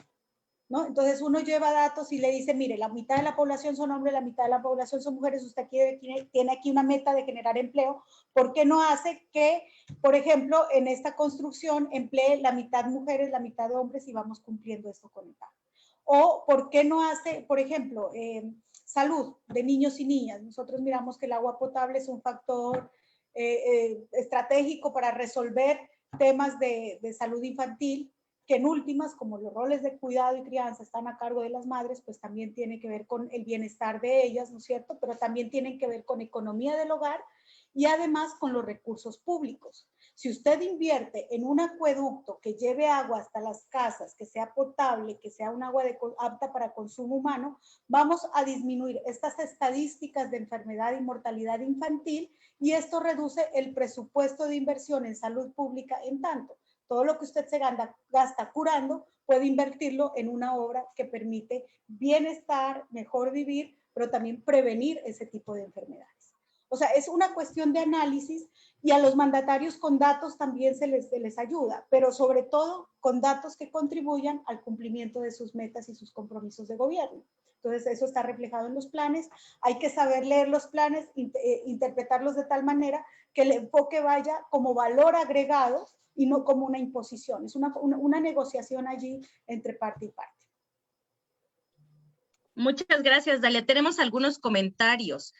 ¿no? Entonces uno lleva datos y le dice, mire, la mitad de la población son hombres, la mitad de la población son mujeres, usted tiene aquí una meta de generar empleo, ¿por qué no hace que, por ejemplo, en esta construcción emplee la mitad mujeres, la mitad hombres y vamos cumpliendo esto con el plan? O ¿por qué no hace, por ejemplo, salud de niños y niñas? Nosotros miramos que el agua potable es un factor estratégico para resolver temas de salud infantil, que en últimas, como los roles de cuidado y crianza están a cargo de las madres, pues también tiene que ver con el bienestar de ellas, ¿no es cierto? Pero también tienen que ver con economía del hogar y además con los recursos públicos. Si usted invierte en un acueducto que lleve agua hasta las casas, que sea potable, que sea un agua apta para consumo humano, vamos a disminuir estas estadísticas de enfermedad y mortalidad infantil, y esto reduce el presupuesto de inversión en salud pública en tanto. Todo lo que usted se gasta curando, puede invertirlo en una obra que permite bienestar, mejor vivir, pero también prevenir ese tipo de enfermedades. O O sea, es una cuestión de análisis y a los mandatarios con datos también se les ayuda, pero sobre todo con datos que contribuyan al cumplimiento de sus metas y sus compromisos de gobierno. Entonces, eso está reflejado en los planes. Hay que saber leer los planes, interpretarlos de tal manera que el enfoque vaya como valor agregado y no como una imposición. Es una negociación allí entre parte y parte. Muchas gracias, Dalia. Tenemos algunos comentarios.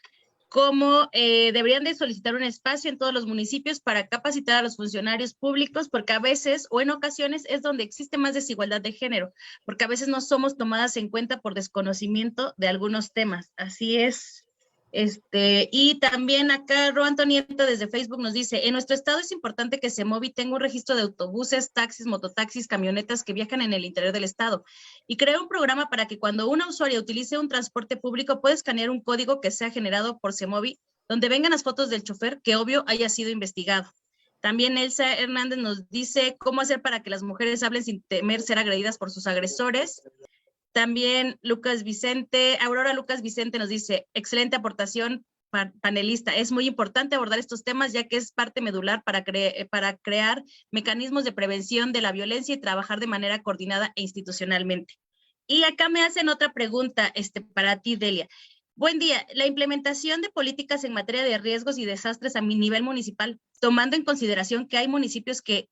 Cómo deberían de solicitar un espacio en todos los municipios para capacitar a los funcionarios públicos, porque a veces o en ocasiones es donde existe más desigualdad de género, porque a veces no somos tomadas en cuenta por desconocimiento de algunos temas. Así es. Y también acá Ro Antonieta desde Facebook nos dice, en nuestro estado es importante que Semovi tenga un registro de autobuses, taxis, mototaxis, camionetas que viajan en el interior del estado y crea un programa para que cuando una usuaria utilice un transporte público pueda escanear un código que sea generado por Semovi donde vengan las fotos del chofer que obvio haya sido investigado. También Elsa Hernández nos dice cómo hacer para que las mujeres hablen sin temer ser agredidas por sus agresores. También Aurora Lucas Vicente nos dice, excelente aportación panelista. Es muy importante abordar estos temas ya que es parte medular para crear mecanismos de prevención de la violencia y trabajar de manera coordinada e institucionalmente. Y acá me hacen otra pregunta para ti, Delia. Buen día. La implementación de políticas en materia de riesgos y desastres a nivel municipal, tomando en consideración que hay municipios que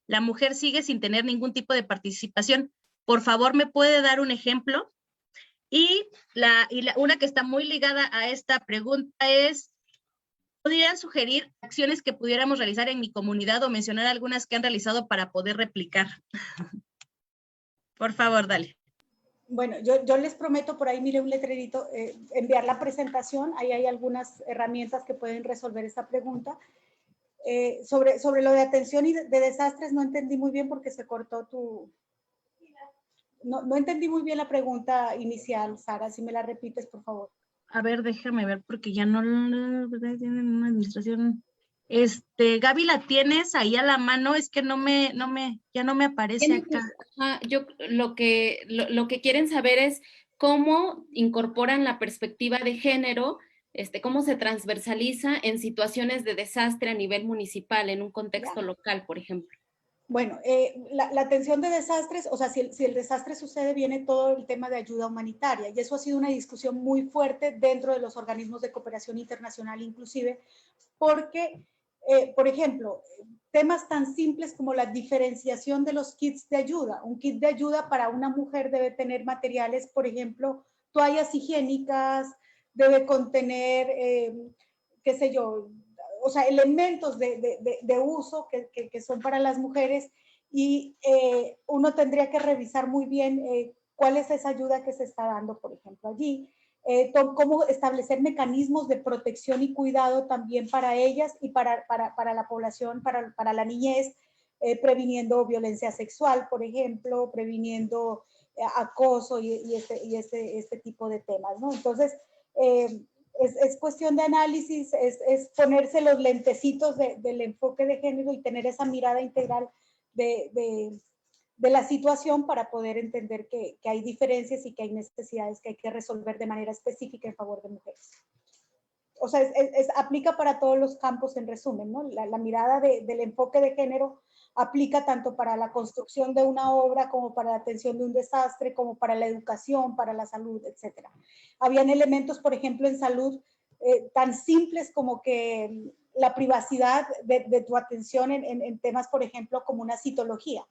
la mujer sigue sin tener ningún tipo de participación. Por favor, ¿me puede dar un ejemplo? Y una que está muy ligada a esta pregunta es, ¿podrían sugerir acciones que pudiéramos realizar en mi comunidad o mencionar algunas que han realizado para poder replicar? Por favor, dale. Bueno, yo les prometo, por ahí mire un letrerito, enviar la presentación, ahí hay algunas herramientas que pueden resolver esta pregunta. Sobre lo de atención y de desastres, no entendí muy bien porque se cortó tu... No entendí muy bien la pregunta inicial, Sara, si me la repites, por favor. A ver, déjame ver porque ya no tienen una administración. Gaby, ¿la tienes ahí a la mano? Es que ya no me aparece acá. Lo que quieren saber es cómo incorporan la perspectiva de género, cómo se transversaliza en situaciones de desastre a nivel municipal, en un contexto local, por ejemplo. Bueno, la atención de desastres, o sea, si el desastre sucede, viene todo el tema de ayuda humanitaria, y eso ha sido una discusión muy fuerte dentro de los organismos de cooperación internacional inclusive, porque, por ejemplo, temas tan simples como la diferenciación de los kits de ayuda. Un kit de ayuda para una mujer debe tener materiales, por ejemplo, toallas higiénicas, debe contener, qué sé yo, o sea, elementos de uso que son para las mujeres, y uno tendría que revisar muy bien cuál es esa ayuda que se está dando, por ejemplo, allí. Cómo establecer mecanismos de protección y cuidado también para ellas y para la población, para la niñez, previniendo violencia sexual, por ejemplo, previniendo acoso y este tipo de temas, ¿no? Entonces, es cuestión de análisis, es ponerse los lentecitos del enfoque de género y tener esa mirada integral de la situación para poder entender que hay diferencias y que hay necesidades que hay que resolver de manera específica en favor de mujeres. O sea, aplica para todos los campos en resumen, ¿no? La mirada del enfoque de género aplica tanto para la construcción de una obra como para la atención de un desastre, como para la educación, para la salud, etc. Habían elementos, por ejemplo, en salud tan simples como que la privacidad de tu atención en temas, por ejemplo, como una citología.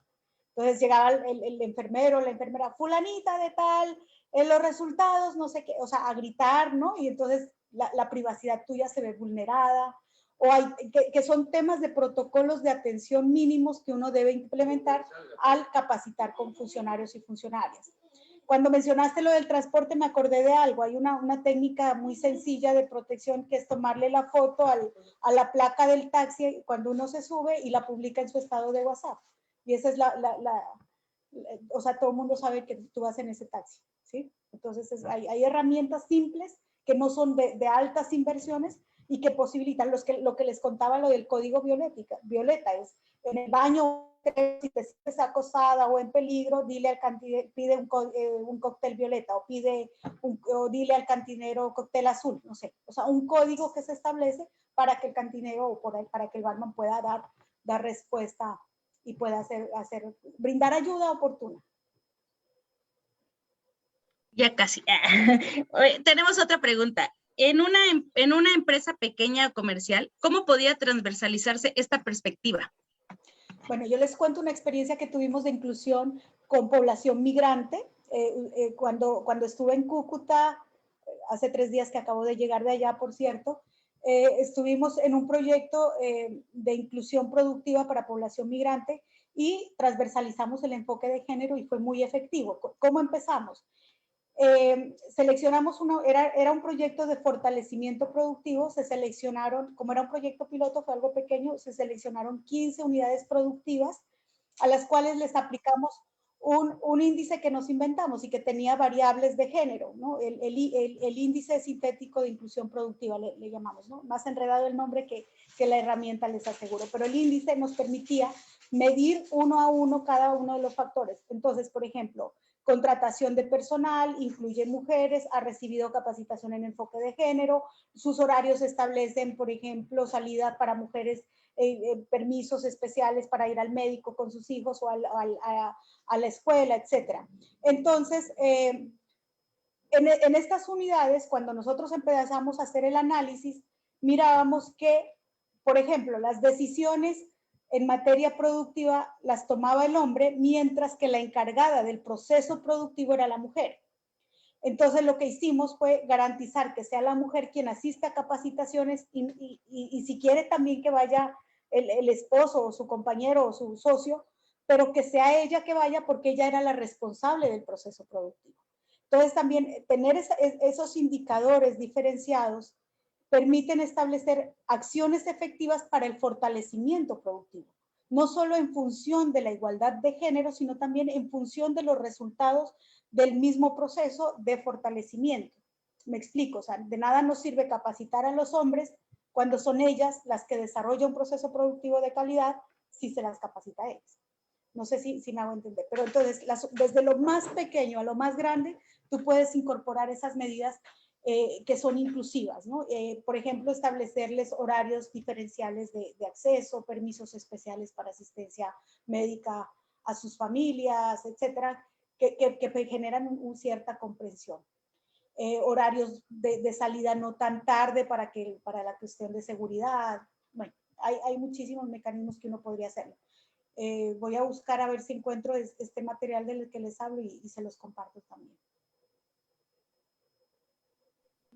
Entonces llegaba el enfermero, la enfermera, fulanita de tal, en los resultados, no sé qué, o sea, a gritar, ¿no? Y entonces la privacidad tuya se ve vulnerada, o hay, que son temas de protocolos de atención mínimos que uno debe implementar al capacitar con funcionarios y funcionarias. Cuando mencionaste lo del transporte me acordé de algo, hay una técnica muy sencilla de protección que es tomarle la foto a la placa del taxi cuando uno se sube y la publica en su estado de WhatsApp. Y esa es o sea, todo el mundo sabe que tú vas en ese taxi, ¿sí? Entonces hay herramientas simples que no son de altas inversiones, y que posibilitan lo que les contaba, lo del código violeta es en el baño, si te sientes acosada o en peligro, dile al cantinero, pide un cóctel violeta o dile al cantinero cóctel azul, no sé, o sea, un código que se establece para que el cantinero o para que el barman pueda dar respuesta y pueda brindar ayuda oportuna. Ya casi. Tenemos otra pregunta. En una empresa pequeña o comercial, ¿cómo podía transversalizarse esta perspectiva? Bueno, yo les cuento una experiencia que tuvimos de inclusión con población migrante. Cuando estuve en Cúcuta, hace 3 días que acabo de llegar de allá, por cierto, estuvimos en un proyecto de inclusión productiva para población migrante y transversalizamos el enfoque de género y fue muy efectivo. ¿Cómo empezamos? Seleccionamos era un proyecto de fortalecimiento productivo, se seleccionaron, como era un proyecto piloto, fue algo pequeño, se seleccionaron 15 unidades productivas a las cuales les aplicamos un índice que nos inventamos y que tenía variables de género, ¿no? El índice sintético de inclusión productiva, le llamamos, ¿no? Más enredado el nombre que la herramienta, les aseguro, pero el índice nos permitía medir uno a uno cada uno de los factores. Entonces, por ejemplo, contratación de personal, incluye mujeres, ha recibido capacitación en enfoque de género, sus horarios establecen, por ejemplo, salida para mujeres, permisos especiales para ir al médico con sus hijos o a la escuela, etc. Entonces, en estas unidades, cuando nosotros empezamos a hacer el análisis, mirábamos que, por ejemplo, las decisiones en materia productiva las tomaba el hombre, mientras que la encargada del proceso productivo era la mujer. Entonces lo que hicimos fue garantizar que sea la mujer quien asista a capacitaciones y si quiere también que vaya el esposo o su compañero o su socio, pero que sea ella que vaya porque ella era la responsable del proceso productivo. Entonces también tener esos indicadores diferenciados permiten establecer acciones efectivas para el fortalecimiento productivo, no solo en función de la igualdad de género, sino también en función de los resultados del mismo proceso de fortalecimiento. Me explico, o sea, de nada nos sirve capacitar a los hombres cuando son ellas las que desarrollan un proceso productivo de calidad si se las capacita a ellas. No sé si me hago entender, pero entonces desde lo más pequeño a lo más grande, tú puedes incorporar esas medidas que son inclusivas, ¿no? Por ejemplo, establecerles horarios diferenciales de acceso, permisos especiales para asistencia médica a sus familias, etcétera, que generan cierta comprensión. Horarios de salida no tan tarde para la cuestión de seguridad. Bueno, hay muchísimos mecanismos que uno podría hacerlo. Voy a buscar a ver si encuentro este material del que les hablo y se los comparto también.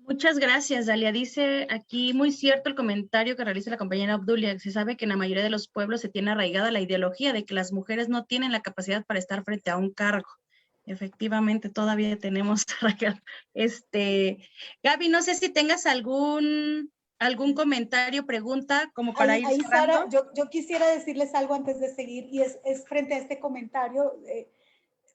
Muchas gracias, Dalia. Dice aquí, muy cierto el comentario que realiza la compañera Obdulia. Se sabe que en la mayoría de los pueblos se tiene arraigada la ideología de que las mujeres no tienen la capacidad para estar frente a un cargo. Efectivamente, todavía tenemos arraigado. Gaby, no sé si tengas algún comentario, pregunta, como para ir cerrando. Sara, yo quisiera decirles algo antes de seguir, y es frente a este comentario.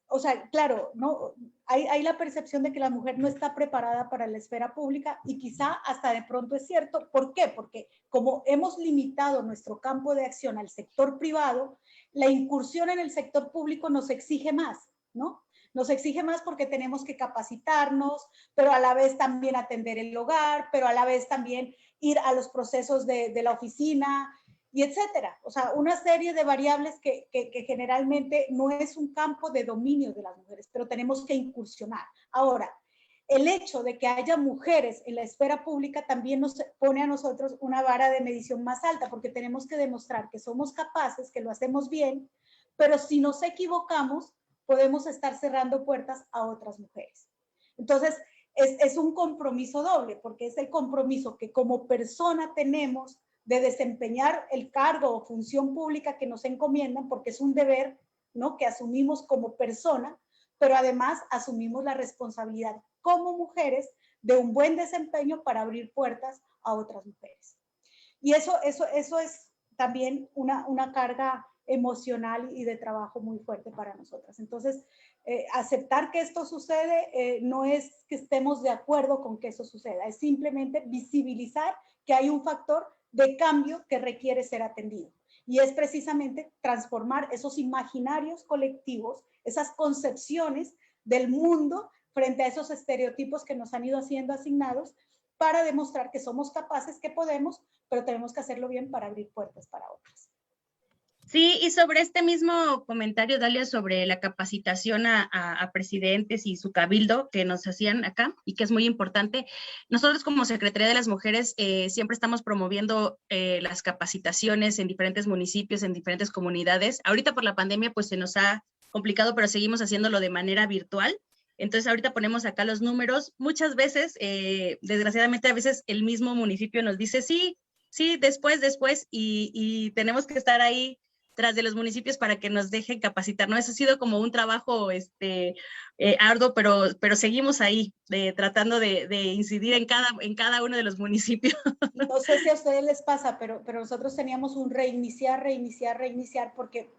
O sea, claro, ¿no? Hay la percepción de que la mujer no está preparada para la esfera pública y quizá hasta de pronto es cierto. ¿Por qué? Porque como hemos limitado nuestro campo de acción al sector privado, la incursión en el sector público nos exige más, ¿no? Nos exige más porque tenemos que capacitarnos, pero a la vez también atender el hogar, pero a la vez también ir a los procesos de la oficina, y etcétera. O sea, una serie de variables que generalmente no es un campo de dominio de las mujeres, pero tenemos que incursionar. Ahora, el hecho de que haya mujeres en la esfera pública también nos pone a nosotros una vara de medición más alta, porque tenemos que demostrar que somos capaces, que lo hacemos bien, pero si nos equivocamos, podemos estar cerrando puertas a otras mujeres. Entonces, es un compromiso doble, porque es el compromiso que como persona tenemos de desempeñar el cargo o función pública que nos encomiendan, porque es un deber, ¿no?, que asumimos como persona, pero además asumimos la responsabilidad como mujeres de un buen desempeño para abrir puertas a otras mujeres. Y eso es también una carga emocional y de trabajo muy fuerte para nosotras. Entonces, aceptar que esto sucede no es que estemos de acuerdo con que eso suceda, es simplemente visibilizar que hay un factor de cambio que requiere ser atendido. Y es precisamente transformar esos imaginarios colectivos, esas concepciones del mundo frente a esos estereotipos que nos han ido siendo asignados para demostrar que somos capaces, que podemos, pero tenemos que hacerlo bien para abrir puertas para otras. Sí, y sobre este mismo comentario, Dalia, sobre la capacitación a presidentes y su cabildo que nos hacían acá y que es muy importante, nosotros como Secretaría de las Mujeres siempre estamos promoviendo las capacitaciones en diferentes municipios, en diferentes comunidades. Ahorita por la pandemia pues se nos ha complicado, pero seguimos haciéndolo de manera virtual. Entonces ahorita ponemos acá los números. Muchas veces, desgraciadamente a veces el mismo municipio nos dice sí, después, y tenemos que estar ahí tras de los municipios para que nos dejen capacitar, ¿no? Eso ha sido como un trabajo arduo, pero seguimos ahí tratando de incidir en cada uno de los municipios. No sé si a ustedes les pasa, pero nosotros teníamos un reiniciar, porque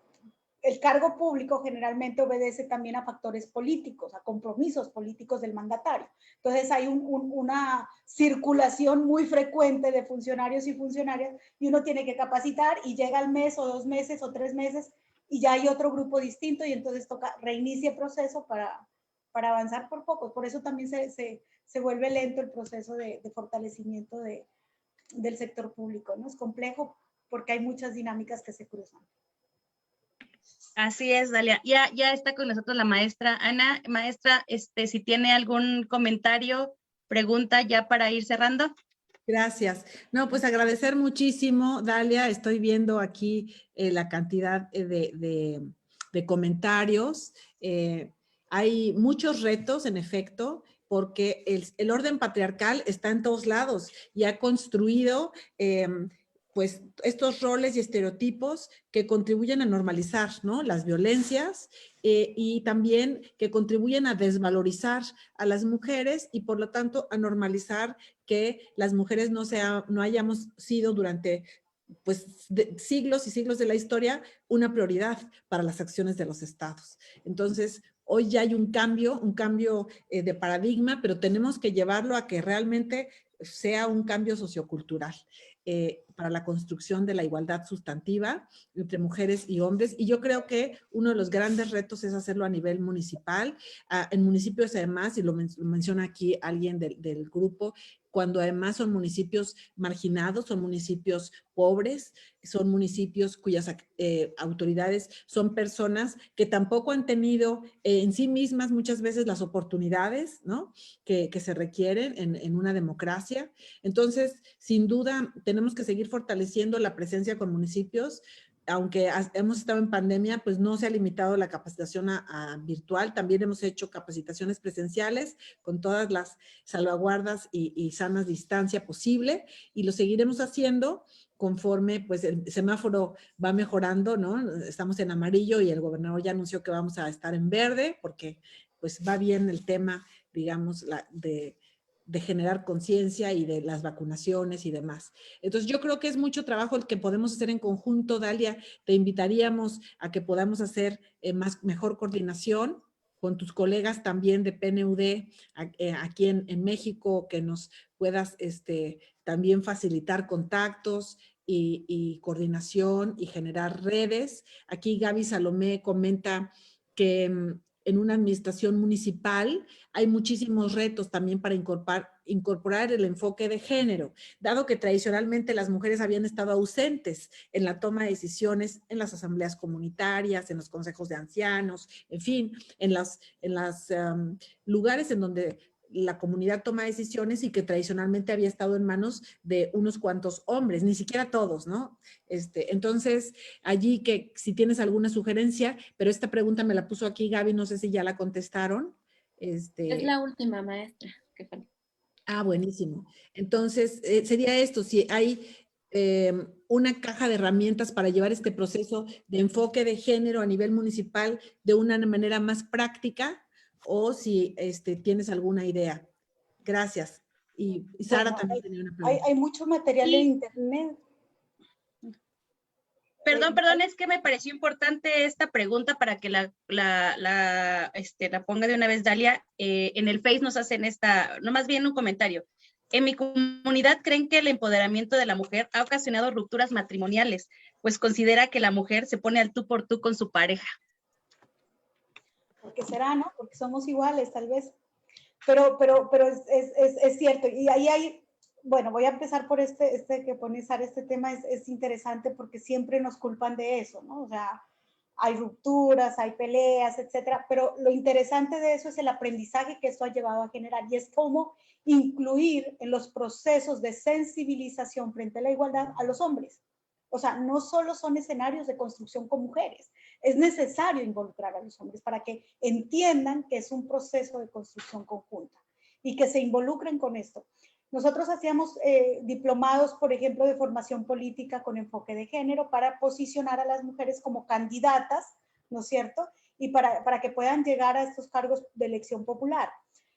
el cargo público generalmente obedece también a factores políticos, a compromisos políticos del mandatario. Entonces hay una circulación muy frecuente de funcionarios y funcionarias y uno tiene que capacitar y llega al mes o 2 meses o 3 meses y ya hay otro grupo distinto y entonces toca reinicie el proceso para avanzar por poco. Por eso también se vuelve lento el proceso de fortalecimiento del sector público, ¿no? Es complejo porque hay muchas dinámicas que se cruzan. Así es, Dalia. Ya está con nosotros la maestra Ana. Maestra, si tiene algún comentario, pregunta ya para ir cerrando. Gracias. No, pues agradecer muchísimo, Dalia. Estoy viendo aquí la cantidad de comentarios. Hay muchos retos, en efecto, porque el orden patriarcal está en todos lados y ha construido pues estos roles y estereotipos que contribuyen a normalizar, ¿no?, las violencias y también que contribuyen a desvalorizar a las mujeres y por lo tanto a normalizar que las mujeres no hayamos sido durante pues siglos y siglos de la historia una prioridad para las acciones de los estados. Entonces, hoy ya hay un cambio de paradigma, pero tenemos que llevarlo a que realmente sea un cambio sociocultural para la construcción de la igualdad sustantiva entre mujeres y hombres. Y yo creo que uno de los grandes retos es hacerlo a nivel municipal. En municipios además, y lo menciona aquí alguien del grupo, cuando además son municipios marginados, son municipios pobres, son municipios cuyas autoridades son personas que tampoco han tenido en sí mismas muchas veces las oportunidades, ¿no?, que se requieren en una democracia. Entonces, sin duda, tenemos que seguir fortaleciendo la presencia con municipios. Aunque hemos estado en pandemia, pues no se ha limitado la capacitación a virtual. También hemos hecho capacitaciones presenciales con todas las salvaguardas y sanas distancia posible y lo seguiremos haciendo conforme pues el semáforo va mejorando, ¿no? Estamos en amarillo y el gobernador ya anunció que vamos a estar en verde porque pues va bien el tema, digamos, de generar conciencia y de las vacunaciones y demás. Entonces, yo creo que es mucho trabajo el que podemos hacer en conjunto. Dalia, te invitaríamos a que podamos hacer mejor coordinación con tus colegas también de PNUD aquí en México, que nos puedas también facilitar contactos y coordinación y generar redes. Aquí Gaby Salomé comenta que en una administración municipal hay muchísimos retos también para incorporar el enfoque de género, dado que tradicionalmente las mujeres habían estado ausentes en la toma de decisiones en las asambleas comunitarias, en los consejos de ancianos, en fin, en los lugares en donde la comunidad toma decisiones y que tradicionalmente había estado en manos de unos cuantos hombres, ni siquiera todos, ¿no? Entonces, allí que si tienes alguna sugerencia, pero esta pregunta me la puso aquí Gaby, no sé si ya la contestaron. Es la última, maestra. Buenísimo. Entonces, sería esto, si hay una caja de herramientas para llevar este proceso de enfoque de género a nivel municipal de una manera más práctica, o si tienes alguna idea. Gracias. Y Sara también tenía una pregunta. Hay mucho material en internet. Perdón, es que me pareció importante esta pregunta para que la ponga de una vez Dalia. En el Face nos hacen no más bien un comentario. En mi comunidad creen que el empoderamiento de la mujer ha ocasionado rupturas matrimoniales, pues considera que la mujer se pone al tú por tú con su pareja. Porque será, ¿no? Porque somos iguales, tal vez. Pero es cierto. Y ahí hay, bueno, voy a empezar por que pone Sara, este tema es interesante porque siempre nos culpan de eso, ¿no? O sea, hay rupturas, hay peleas, etcétera, pero lo interesante de eso es el aprendizaje que esto ha llevado a generar y es cómo incluir en los procesos de sensibilización frente a la igualdad a los hombres. O sea, no solo son escenarios de construcción con mujeres, es necesario involucrar a los hombres para que entiendan que es un proceso de construcción conjunta y que se involucren con esto. Nosotros hacíamos diplomados, por ejemplo, de formación política con enfoque de género para posicionar a las mujeres como candidatas, ¿no es cierto? Y para que puedan llegar a estos cargos de elección popular.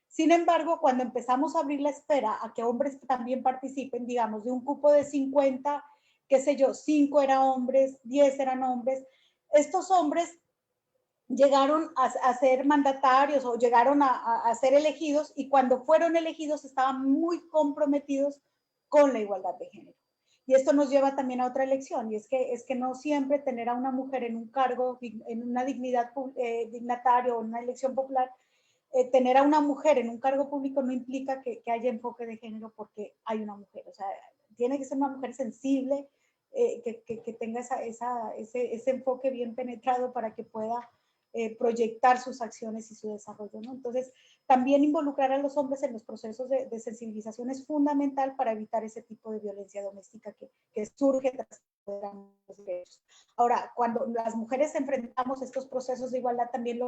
Sin embargo, cuando empezamos a abrir la esfera a que hombres también participen, digamos, de un cupo de 50, qué sé yo, 5 eran hombres, 10 eran hombres, estos hombres llegaron a ser mandatarios o llegaron a ser elegidos y cuando fueron elegidos estaban muy comprometidos con la igualdad de género. Y esto nos lleva también a otra elección y es que no siempre tener a una mujer en un cargo, en una dignidad dignatario o en una elección popular, tener a una mujer en un cargo público no implica que haya enfoque de género porque hay una mujer. O sea, tiene que ser una mujer sensible, que tenga ese enfoque bien penetrado para que pueda proyectar sus acciones y su desarrollo, ¿no? Entonces, también involucrar a los hombres en los procesos de sensibilización es fundamental para evitar ese tipo de violencia doméstica que surge tras los derechos. Ahora, cuando las mujeres enfrentamos estos procesos de igualdad, también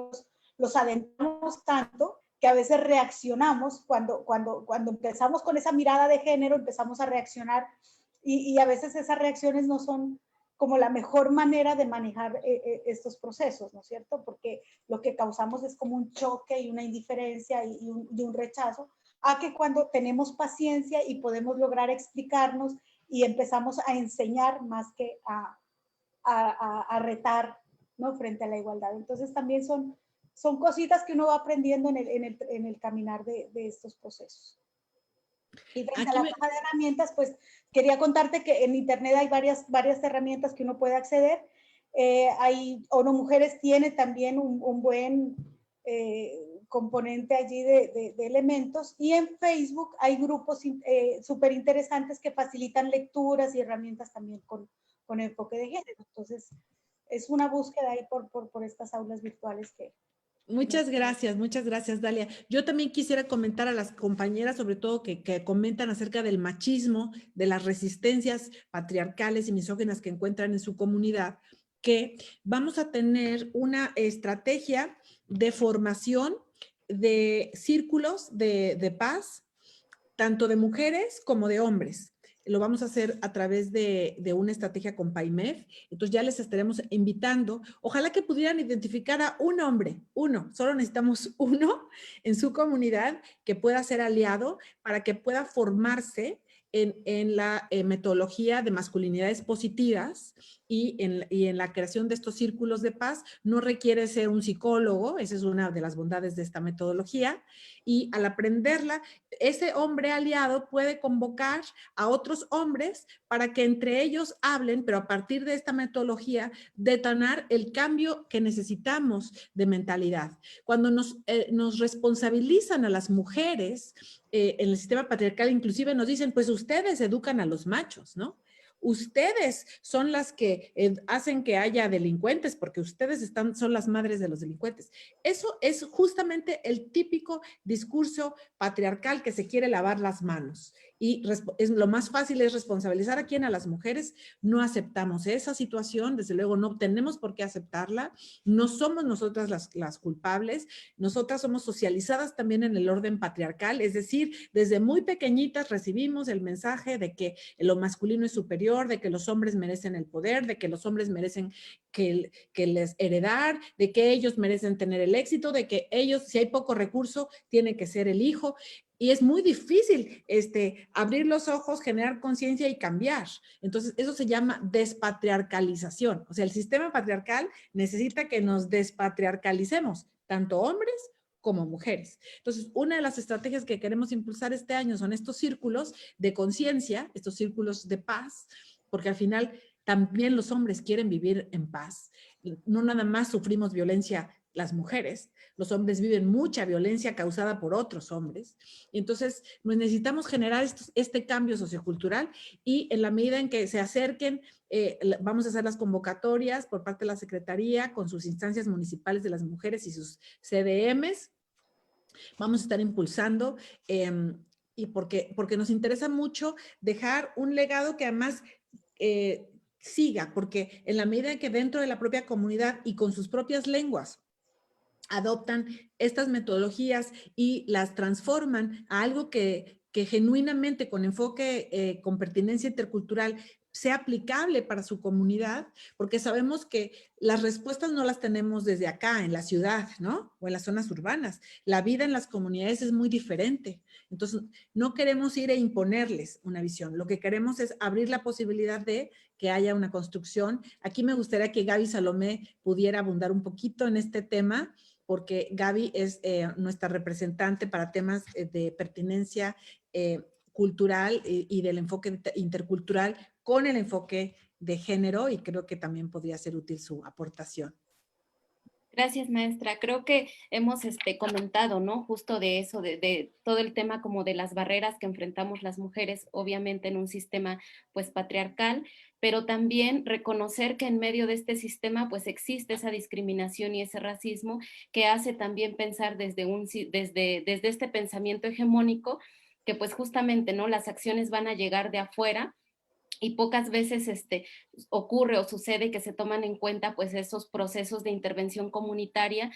los adentramos tanto que a veces reaccionamos cuando empezamos con esa mirada de género, empezamos a reaccionar y a veces esas reacciones no son como la mejor manera de manejar estos procesos, ¿no es cierto? Porque lo que causamos es como un choque y una indiferencia y un rechazo, a que cuando tenemos paciencia y podemos lograr explicarnos y empezamos a enseñar más que a retar, ¿no? Frente a la igualdad. Entonces también son cositas que uno va aprendiendo en el caminar de estos procesos. Y frente a la caja de herramientas, pues quería contarte que en internet hay varias herramientas que uno puede acceder. ONU Mujeres tiene también un buen componente allí de elementos y en Facebook hay grupos súper interesantes que facilitan lecturas y herramientas también con enfoque de género. Entonces, es una búsqueda ahí por estas aulas virtuales que... Muchas gracias, Dalia. Yo también quisiera comentar a las compañeras, sobre todo que comentan acerca del machismo, de las resistencias patriarcales y misóginas que encuentran en su comunidad, que vamos a tener una estrategia de formación de círculos de paz, tanto de mujeres como de hombres. Lo vamos a hacer a través de una estrategia con PAIMEF. Entonces ya les estaremos invitando. Ojalá que pudieran identificar a un hombre, solo necesitamos uno en su comunidad que pueda ser aliado para que pueda formarse en la metodología de masculinidades positivas y en la creación de estos círculos de paz. No requiere ser un psicólogo, esa es una de las bondades de esta metodología, y al aprenderla, ese hombre aliado puede convocar a otros hombres para que entre ellos hablen, pero a partir de esta metodología, detonar el cambio que necesitamos de mentalidad. Cuando nos responsabilizan a las mujeres en el sistema patriarcal, inclusive nos dicen, pues ustedes educan a los machos, ¿no? Ustedes son las que hacen que haya delincuentes porque ustedes son las madres de los delincuentes. Eso es justamente el típico discurso patriarcal que se quiere lavar las manos. Y lo más fácil es responsabilizar a quién, a las mujeres. No aceptamos esa situación, desde luego no tenemos por qué aceptarla. No somos nosotras las culpables. Nosotras somos socializadas también en el orden patriarcal, es decir, desde muy pequeñitas recibimos el mensaje de que lo masculino es superior, de que los hombres merecen el poder, de que los hombres merecen que les heredar, de que ellos merecen tener el éxito, de que ellos, si hay poco recurso, tienen que ser el hijo. Y es muy difícil abrir los ojos, generar conciencia y cambiar. Entonces, eso se llama despatriarcalización. O sea, el sistema patriarcal necesita que nos despatriarcalicemos, tanto hombres como mujeres. Entonces, una de las estrategias que queremos impulsar este año son estos círculos de conciencia, estos círculos de paz, porque al final también los hombres quieren vivir en paz. No nada más sufrimos violencia las mujeres, los hombres viven mucha violencia causada por otros hombres. Y entonces necesitamos generar este cambio sociocultural y en la medida en que se acerquen, vamos a hacer las convocatorias por parte de la Secretaría con sus instancias municipales de las mujeres y sus CDMs. Vamos a estar impulsando y porque nos interesa mucho dejar un legado que además siga, porque en la medida en que dentro de la propia comunidad y con sus propias lenguas adoptan estas metodologías y las transforman a algo que genuinamente con enfoque, con pertinencia intercultural, sea aplicable para su comunidad, porque sabemos que las respuestas no las tenemos desde acá, en la ciudad, ¿no? O en las zonas urbanas. La vida en las comunidades es muy diferente. Entonces, no queremos ir a imponerles una visión. Lo que queremos es abrir la posibilidad de que haya una construcción. Aquí me gustaría que Gaby Salomé pudiera abundar un poquito en este tema, porque Gaby es nuestra representante para temas de pertinencia cultural y del enfoque intercultural con el enfoque de género, y creo que también podría ser útil su aportación. Gracias, maestra. Creo que hemos comentado, ¿no? Justo de eso, de todo el tema como de las barreras que enfrentamos las mujeres, obviamente en un sistema pues patriarcal, pero también reconocer que en medio de este sistema pues existe esa discriminación y ese racismo que hace también pensar desde este pensamiento hegemónico que pues justamente, ¿no? Las acciones van a llegar de afuera. Y pocas veces ocurre o sucede que se toman en cuenta pues esos procesos de intervención comunitaria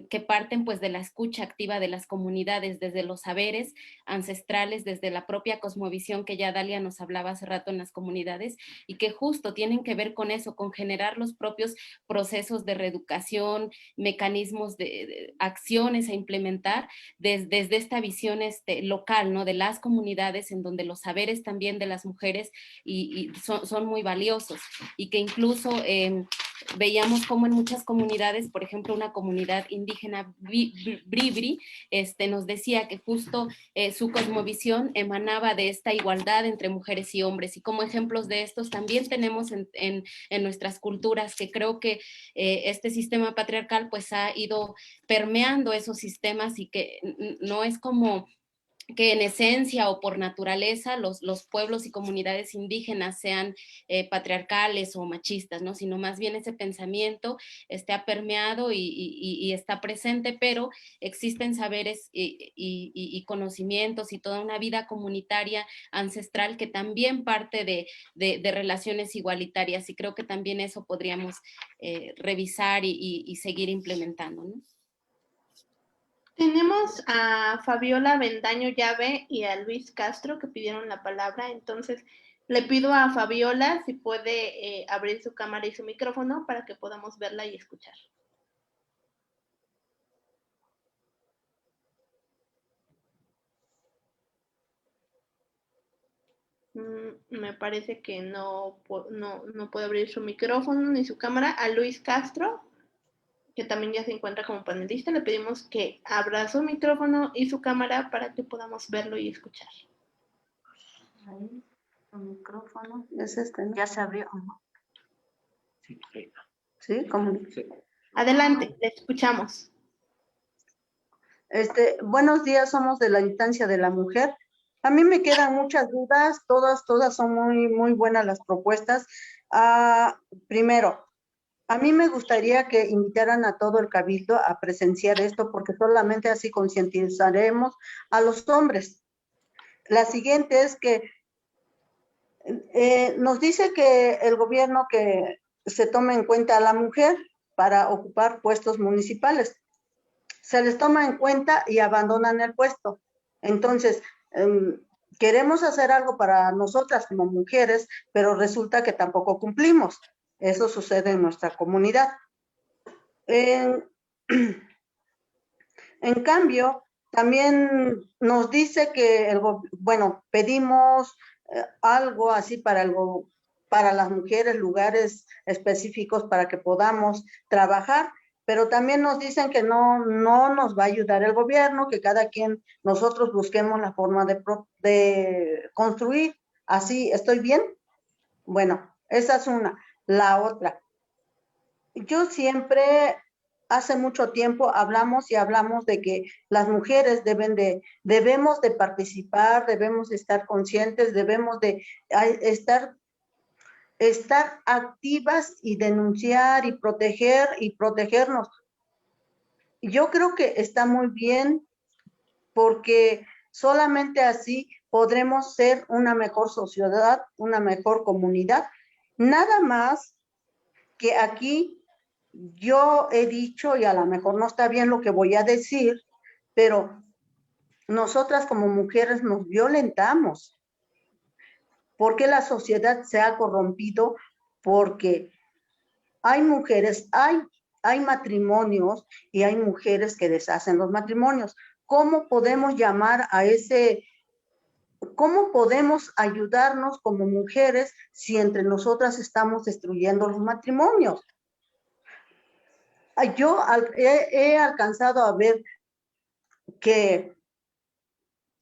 que parten pues de la escucha activa de las comunidades, desde los saberes ancestrales, desde la propia cosmovisión que ya Dalia nos hablaba hace rato en las comunidades, y que justo tienen que ver con eso, con generar los propios procesos de reeducación, mecanismos de acciones a implementar desde esta visión local, ¿no? De las comunidades, en donde los saberes también de las mujeres y son muy valiosos, y que incluso veíamos como en muchas comunidades, por ejemplo una comunidad indígena Bribri, nos decía que justo su cosmovisión emanaba de esta igualdad entre mujeres y hombres, y como ejemplos de estos también tenemos en nuestras culturas, que creo que este sistema patriarcal pues ha ido permeando esos sistemas, y que no es como que en esencia o por naturaleza los pueblos y comunidades indígenas sean patriarcales o machistas, ¿no? Sino más bien ese pensamiento ha permeado y está presente, pero existen saberes y conocimientos y toda una vida comunitaria ancestral que también parte de relaciones igualitarias, y creo que también eso podríamos revisar y seguir implementando, ¿no? Tenemos a Fabiola Bendaño Llave y a Luis Castro que pidieron la palabra, entonces le pido a Fabiola si puede abrir su cámara y su micrófono para que podamos verla y escuchar. Me parece que no puede abrir su micrófono ni su cámara. A Luis Castro, que también ya se encuentra como panelista, le pedimos que abra su micrófono y su cámara para que podamos verlo y escuchar. Ahí, su micrófono, es ¿no? Ya se abrió. ¿Sí? ¿Cómo? Sí. Adelante, le escuchamos. Buenos días, somos de la instancia de la mujer. A mí me quedan muchas dudas, todas son muy, muy buenas las propuestas. Primero, a mí me gustaría que invitaran a todo el cabildo a presenciar esto, porque solamente así concientizaremos a los hombres. La siguiente es que nos dice que el gobierno que se tome en cuenta a la mujer para ocupar puestos municipales. Se les toma en cuenta y abandonan el puesto. Entonces, queremos hacer algo para nosotras como mujeres, pero resulta que tampoco cumplimos. Eso sucede en nuestra comunidad. En cambio, también nos dice que, bueno, pedimos algo así para las mujeres, lugares específicos para que podamos trabajar, pero también nos dicen que no nos va a ayudar el gobierno, que cada quien, nosotros busquemos la forma de construir. Así, ¿estoy bien? Bueno, esa es una. La otra, yo siempre, hace mucho tiempo, hablamos de que las mujeres debemos de participar, debemos de estar conscientes, debemos de estar activas y denunciar y protegernos. Yo creo que está muy bien porque solamente así podremos ser una mejor sociedad, una mejor comunidad. Nada más que aquí yo he dicho, y a lo mejor no está bien lo que voy a decir, pero nosotras como mujeres nos violentamos. ¿Por qué la sociedad se ha corrompido? Porque hay mujeres, hay matrimonios y hay mujeres que deshacen los matrimonios. ¿Cómo podemos llamar a cómo podemos ayudarnos como mujeres si entre nosotras estamos destruyendo los matrimonios? Yo he alcanzado a ver que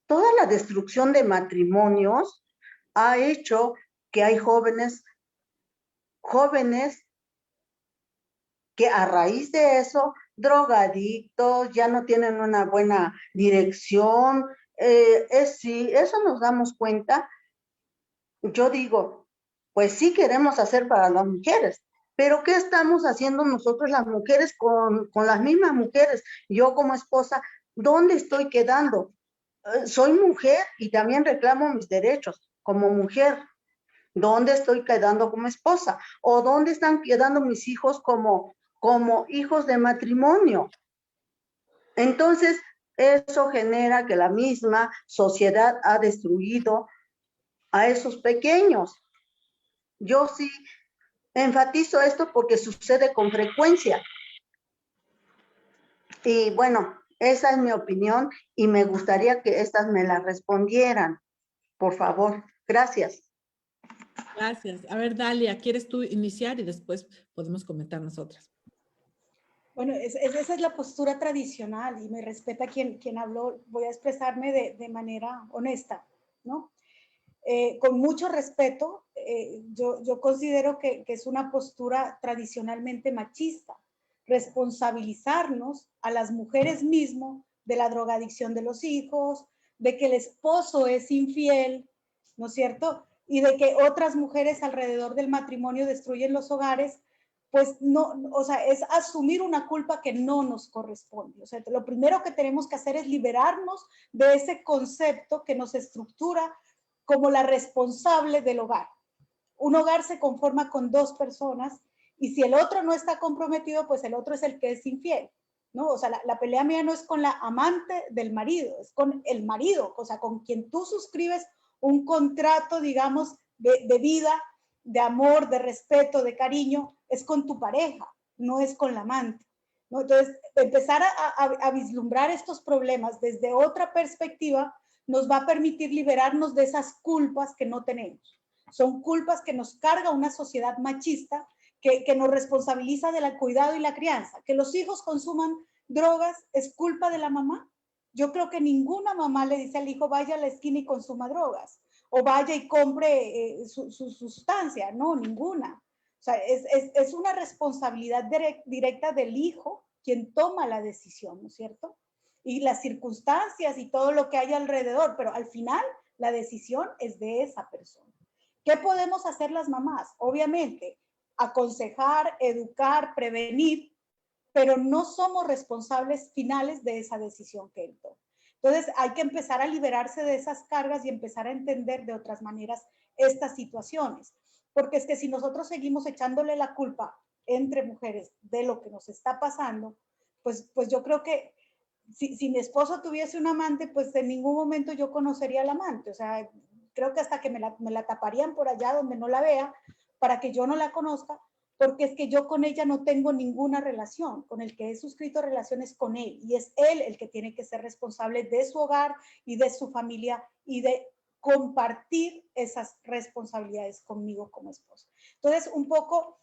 toda la destrucción de matrimonios ha hecho que hay jóvenes que a raíz de eso, drogadictos, ya no tienen una buena dirección. Sí, eso nos damos cuenta. Yo digo, pues sí queremos hacer para las mujeres, pero ¿qué estamos haciendo nosotros las mujeres con las mismas mujeres? Yo como esposa, ¿dónde estoy quedando? Soy mujer y también reclamo mis derechos como mujer. ¿Dónde estoy quedando como esposa? ¿O dónde están quedando mis hijos como hijos de matrimonio? Entonces, eso genera que la misma sociedad ha destruido a esos pequeños. Yo sí enfatizo esto porque sucede con frecuencia. Y bueno, esa es mi opinión y me gustaría que estas me las respondieran, por favor. Gracias. Gracias. A ver, Dalia, ¿quieres tú iniciar y después podemos comentar nosotras? Bueno, esa es la postura tradicional y me respeta quien habló. Voy a expresarme de manera honesta, ¿no? Con mucho respeto, yo considero que es una postura tradicionalmente machista, responsabilizarnos a las mujeres mismo de la drogadicción de los hijos, de que el esposo es infiel, ¿no es cierto? Y de que otras mujeres alrededor del matrimonio destruyen los hogares, pues no, o sea, es asumir una culpa que no nos corresponde. O sea, lo primero que tenemos que hacer es liberarnos de ese concepto que nos estructura como la responsable del hogar. Un hogar se conforma con dos personas y si el otro no está comprometido, pues el otro es el que es infiel, ¿no? O sea, la pelea mía no es con la amante del marido, es con el marido, o sea, con quien tú suscribes un contrato, digamos, de vida, de amor, de respeto, de cariño, es con tu pareja, no es con la amante, ¿no? Entonces, empezar a vislumbrar estos problemas desde otra perspectiva nos va a permitir liberarnos de esas culpas que no tenemos. Son culpas que nos carga una sociedad machista que nos responsabiliza del cuidado y la crianza. Que los hijos consuman drogas es culpa de la mamá. Yo creo que ninguna mamá le dice al hijo vaya a la esquina y consuma drogas o vaya y compre su sustancia. No, ninguna. O sea, es una responsabilidad directa del hijo quien toma la decisión, ¿no es cierto? Y las circunstancias y todo lo que hay alrededor, pero al final la decisión es de esa persona. ¿Qué podemos hacer las mamás? Obviamente, aconsejar, educar, prevenir, pero no somos responsables finales de esa decisión que él toma. Entonces, hay que empezar a liberarse de esas cargas y empezar a entender de otras maneras estas situaciones. Porque es que si nosotros seguimos echándole la culpa entre mujeres de lo que nos está pasando, pues yo creo que si mi esposo tuviese un amante, pues en ningún momento yo conocería al amante. O sea, creo que hasta que me la taparían por allá donde no la vea, para que yo no la conozca, porque es que yo con ella no tengo ninguna relación, con el que he suscrito relaciones con él, y es él el que tiene que ser responsable de su hogar y de su familia y de compartir esas responsabilidades conmigo como esposa. Entonces, un poco,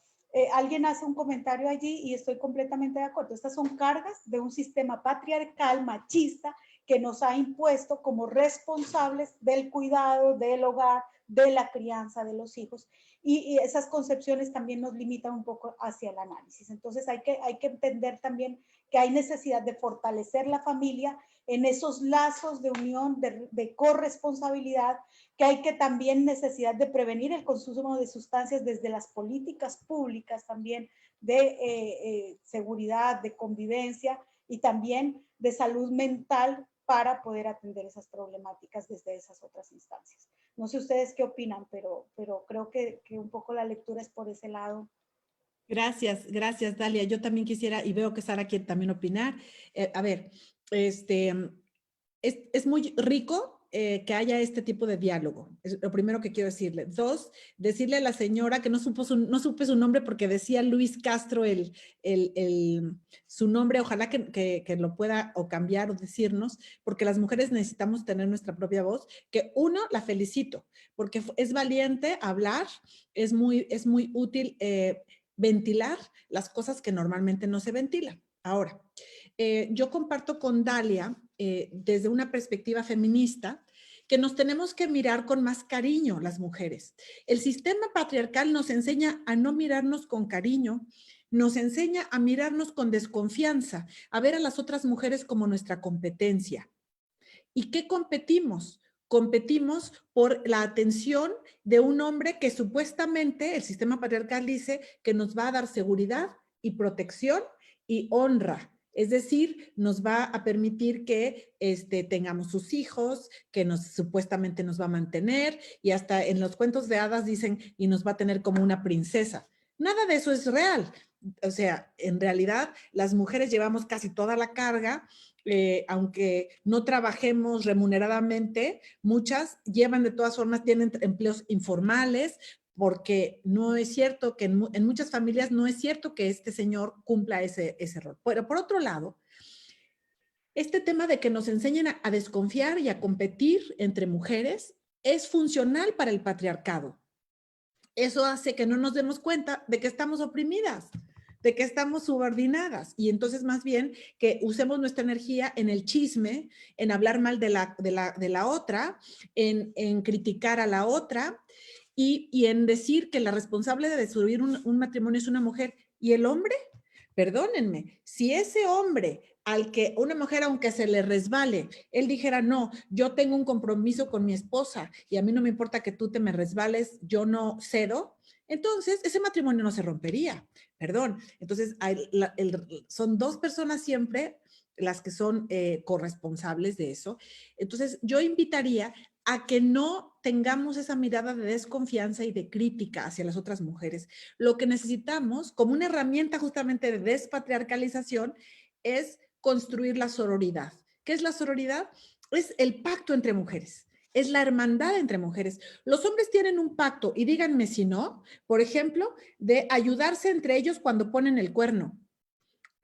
alguien hace un comentario allí y estoy completamente de acuerdo. Estas son cargas de un sistema patriarcal, machista, que nos ha impuesto como responsables del cuidado, del hogar, de la crianza de los hijos. Y esas concepciones también nos limitan un poco hacia el análisis. Entonces hay que entender también que hay necesidad de fortalecer la familia en esos lazos de unión, de corresponsabilidad, que hay que también necesidad de prevenir el consumo de sustancias desde las políticas públicas también de seguridad, de convivencia y también de salud mental para poder atender esas problemáticas desde esas otras instancias. No sé ustedes qué opinan, pero creo que un poco la lectura es por ese lado. Gracias, gracias, Dalia. Yo también quisiera, y veo que Sara quiere también opinar. A ver, es muy rico que haya este tipo de diálogo. Es lo primero que quiero decirle. Dos, decirle a la señora que no supe su nombre porque decía Luis Castro su nombre, ojalá que lo pueda o cambiar o decirnos, porque las mujeres necesitamos tener nuestra propia voz, que uno, la felicito, porque es valiente hablar, es muy útil ventilar las cosas que normalmente no se ventilan. Ahora, yo comparto con Dalia, desde una perspectiva feminista, que nos tenemos que mirar con más cariño las mujeres. El sistema patriarcal nos enseña a no mirarnos con cariño, nos enseña a mirarnos con desconfianza, a ver a las otras mujeres como nuestra competencia. ¿Y qué competimos? Competimos por la atención de un hombre que supuestamente el sistema patriarcal dice que nos va a dar seguridad y protección y honra. Es decir, nos va a permitir que tengamos sus hijos, que supuestamente nos va a mantener, y hasta en los cuentos de hadas dicen, y nos va a tener como una princesa. Nada de eso es real. O sea, en realidad, las mujeres llevamos casi toda la carga, aunque no trabajemos remuneradamente, muchas llevan de todas formas, tienen empleos informales, porque no es cierto que en muchas familias no es cierto que este señor cumpla ese rol. Pero por otro lado, este tema de que nos enseñen a desconfiar y a competir entre mujeres es funcional para el patriarcado. Eso hace que no nos demos cuenta de que estamos oprimidas, de que estamos subordinadas, y entonces más bien que usemos nuestra energía en el chisme, en hablar mal de la otra, en criticar a la otra, y en decir que la responsable de destruir un matrimonio es una mujer. ¿Y el hombre? Perdónenme, si ese hombre al que una mujer, aunque se le resbale, él dijera, no, yo tengo un compromiso con mi esposa y a mí no me importa que tú te me resbales, yo no cedo, entonces ese matrimonio no se rompería. Perdón. Entonces, son dos personas siempre las que son corresponsables de eso. Entonces, yo invitaría a que no tengamos esa mirada de desconfianza y de crítica hacia las otras mujeres. Lo que necesitamos, como una herramienta justamente de despatriarcalización, es construir la sororidad. ¿Qué es la sororidad? Es el pacto entre mujeres. Es la hermandad entre mujeres. Los hombres tienen un pacto, y díganme si no, por ejemplo, de ayudarse entre ellos cuando ponen el cuerno.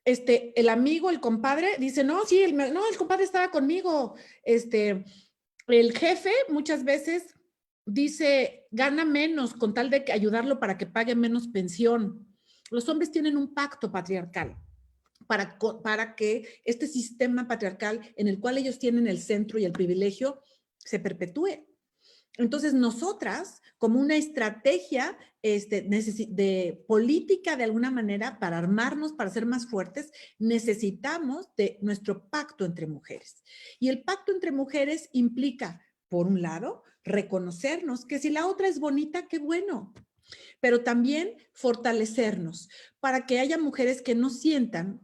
El amigo, el compadre, dice, no, sí, el compadre estaba conmigo. El jefe muchas veces dice, gana menos con tal de ayudarlo para que pague menos pensión. Los hombres tienen un pacto patriarcal para que este sistema patriarcal en el cual ellos tienen el centro y el privilegio se perpetúe. Entonces, nosotras, como una estrategia de política de alguna manera para armarnos, para ser más fuertes, necesitamos de nuestro pacto entre mujeres. Y el pacto entre mujeres implica, por un lado, reconocernos que si la otra es bonita, qué bueno, pero también fortalecernos para que haya mujeres que no sientan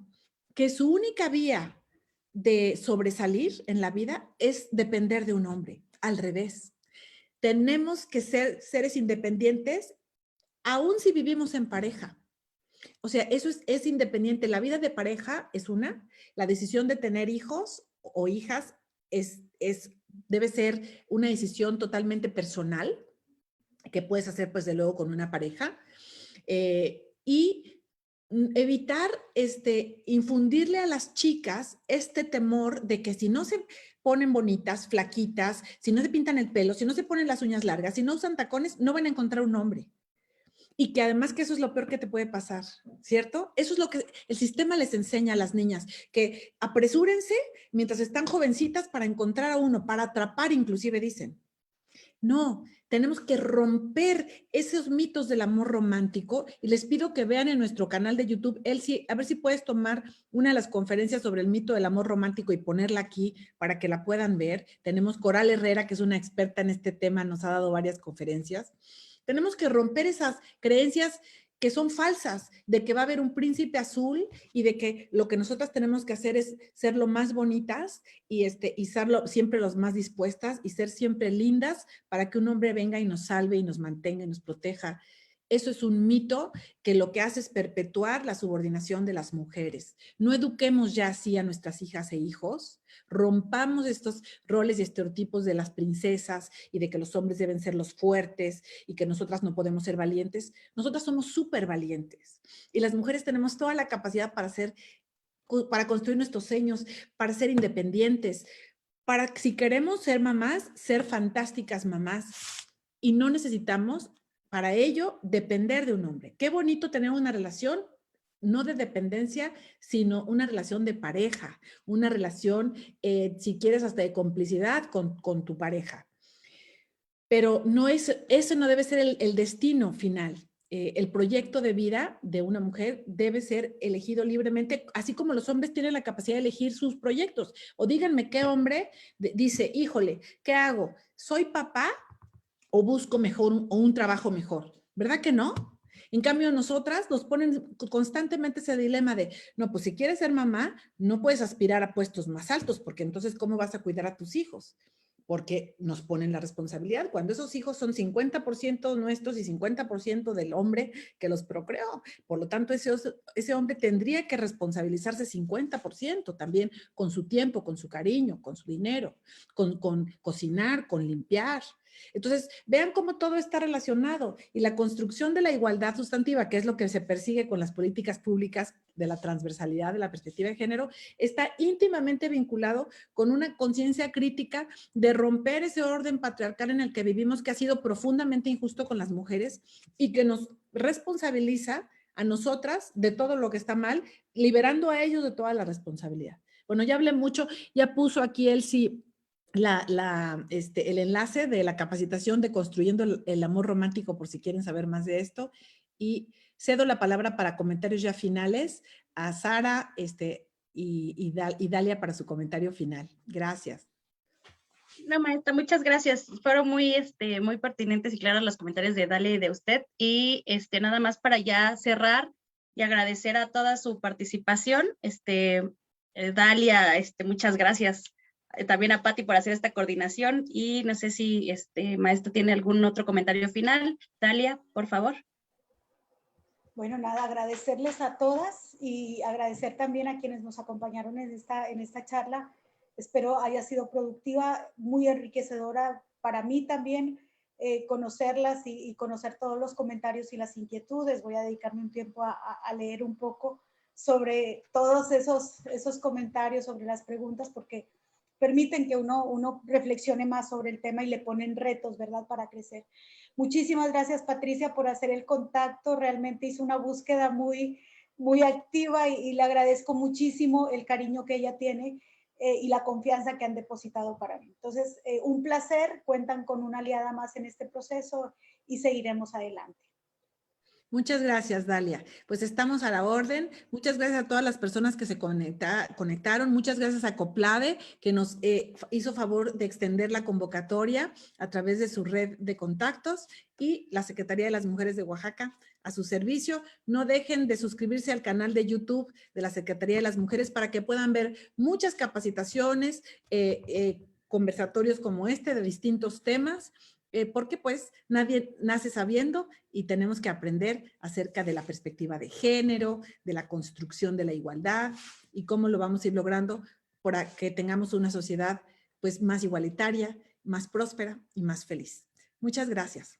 que su única vía de sobresalir en la vida es depender de un hombre. Al revés. Tenemos que ser seres independientes, aun si vivimos en pareja. O sea, eso es independiente. La vida de pareja es una, la decisión de tener hijos o hijas debe ser una decisión totalmente personal, que puedes hacer, pues, de luego con una pareja. y evitar infundirle a las chicas este temor de que si no se ponen bonitas, flaquitas, si no se pintan el pelo, si no se ponen las uñas largas, si no usan tacones, no van a encontrar un hombre. Y que además que eso es lo peor que te puede pasar, ¿cierto? Eso es lo que el sistema les enseña a las niñas, que apresúrense mientras están jovencitas para encontrar a uno, para atrapar inclusive dicen. No, tenemos que romper esos mitos del amor romántico y les pido que vean en nuestro canal de YouTube, Elsie, a ver si puedes tomar una de las conferencias sobre el mito del amor romántico y ponerla aquí para que la puedan ver. Tenemos Coral Herrera, que es una experta en este tema, nos ha dado varias conferencias. Tenemos que romper esas creencias que son falsas, de que va a haber un príncipe azul y de que lo que nosotras tenemos que hacer es ser lo más bonitas y ser siempre los más dispuestas y ser siempre lindas para que un hombre venga y nos salve y nos mantenga y nos proteja. Eso es un mito que lo que hace es perpetuar la subordinación de las mujeres. No eduquemos ya así a nuestras hijas e hijos, rompamos estos roles y estereotipos de las princesas y de que los hombres deben ser los fuertes y que nosotras no podemos ser valientes. Nosotras somos súper valientes y las mujeres tenemos toda la capacidad para construir nuestros sueños, para ser independientes, para, si queremos ser mamás, ser fantásticas mamás y no necesitamos para ello depender de un hombre. Qué bonito tener una relación no de dependencia, sino una relación de pareja, una relación, si quieres, hasta de complicidad con tu pareja. Pero no ese no debe ser el destino final. El proyecto de vida de una mujer debe ser elegido libremente, así como los hombres tienen la capacidad de elegir sus proyectos. O díganme qué hombre dice, híjole, ¿qué hago? ¿Soy papá o busco mejor o un trabajo mejor? ¿Verdad que no? En cambio, nosotras nos ponen constantemente ese dilema de, no, pues si quieres ser mamá, no puedes aspirar a puestos más altos, porque entonces, ¿cómo vas a cuidar a tus hijos? Porque nos ponen la responsabilidad, cuando esos hijos son 50% nuestros y 50% del hombre que los procreó. Por lo tanto, ese hombre tendría que responsabilizarse 50% también con su tiempo, con su cariño, con su dinero, con cocinar, con limpiar. Entonces, vean cómo todo está relacionado y la construcción de la igualdad sustantiva, que es lo que se persigue con las políticas públicas de la transversalidad de la perspectiva de género, está íntimamente vinculado con una conciencia crítica de romper ese orden patriarcal en el que vivimos, que ha sido profundamente injusto con las mujeres y que nos responsabiliza a nosotras de todo lo que está mal, liberando a ellos de toda la responsabilidad. Bueno, ya hablé mucho, ya puso aquí Elsie el enlace de la capacitación de Construyendo el Amor Romántico, por si quieren saber más de esto. Y cedo la palabra para comentarios ya finales a Sara y Dalia para su comentario final. Gracias. No, maestra, muchas gracias. Fueron muy pertinentes y claros los comentarios de Dalia y de usted. Y nada más para ya cerrar y agradecer a toda su participación. Dalia, muchas gracias. También a Patti por hacer esta coordinación y no sé si maestro tiene algún otro comentario final. Dalia, por favor. Bueno, nada, agradecerles a todas y agradecer también a quienes nos acompañaron en esta charla. Espero haya sido productiva, muy enriquecedora para mí también conocerlas y conocer todos los comentarios y las inquietudes. Voy a dedicarme un tiempo a leer un poco sobre todos esos comentarios, sobre las preguntas, porque permiten que uno reflexione más sobre el tema y le ponen retos, ¿verdad?, para crecer. Muchísimas gracias, Patricia, por hacer el contacto. Realmente hizo una búsqueda muy, muy activa y le agradezco muchísimo el cariño que ella tiene y la confianza que han depositado para mí. Entonces, un placer. Cuentan con una aliada más en este proceso y seguiremos adelante. Muchas gracias, Dalia. Pues estamos a la orden. Muchas gracias a todas las personas que se conectaron. Muchas gracias a Coplade, que nos hizo favor de extender la convocatoria a través de su red de contactos, y la Secretaría de las Mujeres de Oaxaca a su servicio. No dejen de suscribirse al canal de YouTube de la Secretaría de las Mujeres para que puedan ver muchas capacitaciones, conversatorios como este de distintos temas, porque pues nadie nace sabiendo y tenemos que aprender acerca de la perspectiva de género, de la construcción de la igualdad y cómo lo vamos a ir logrando para que tengamos una sociedad pues más igualitaria, más próspera y más feliz. Muchas gracias.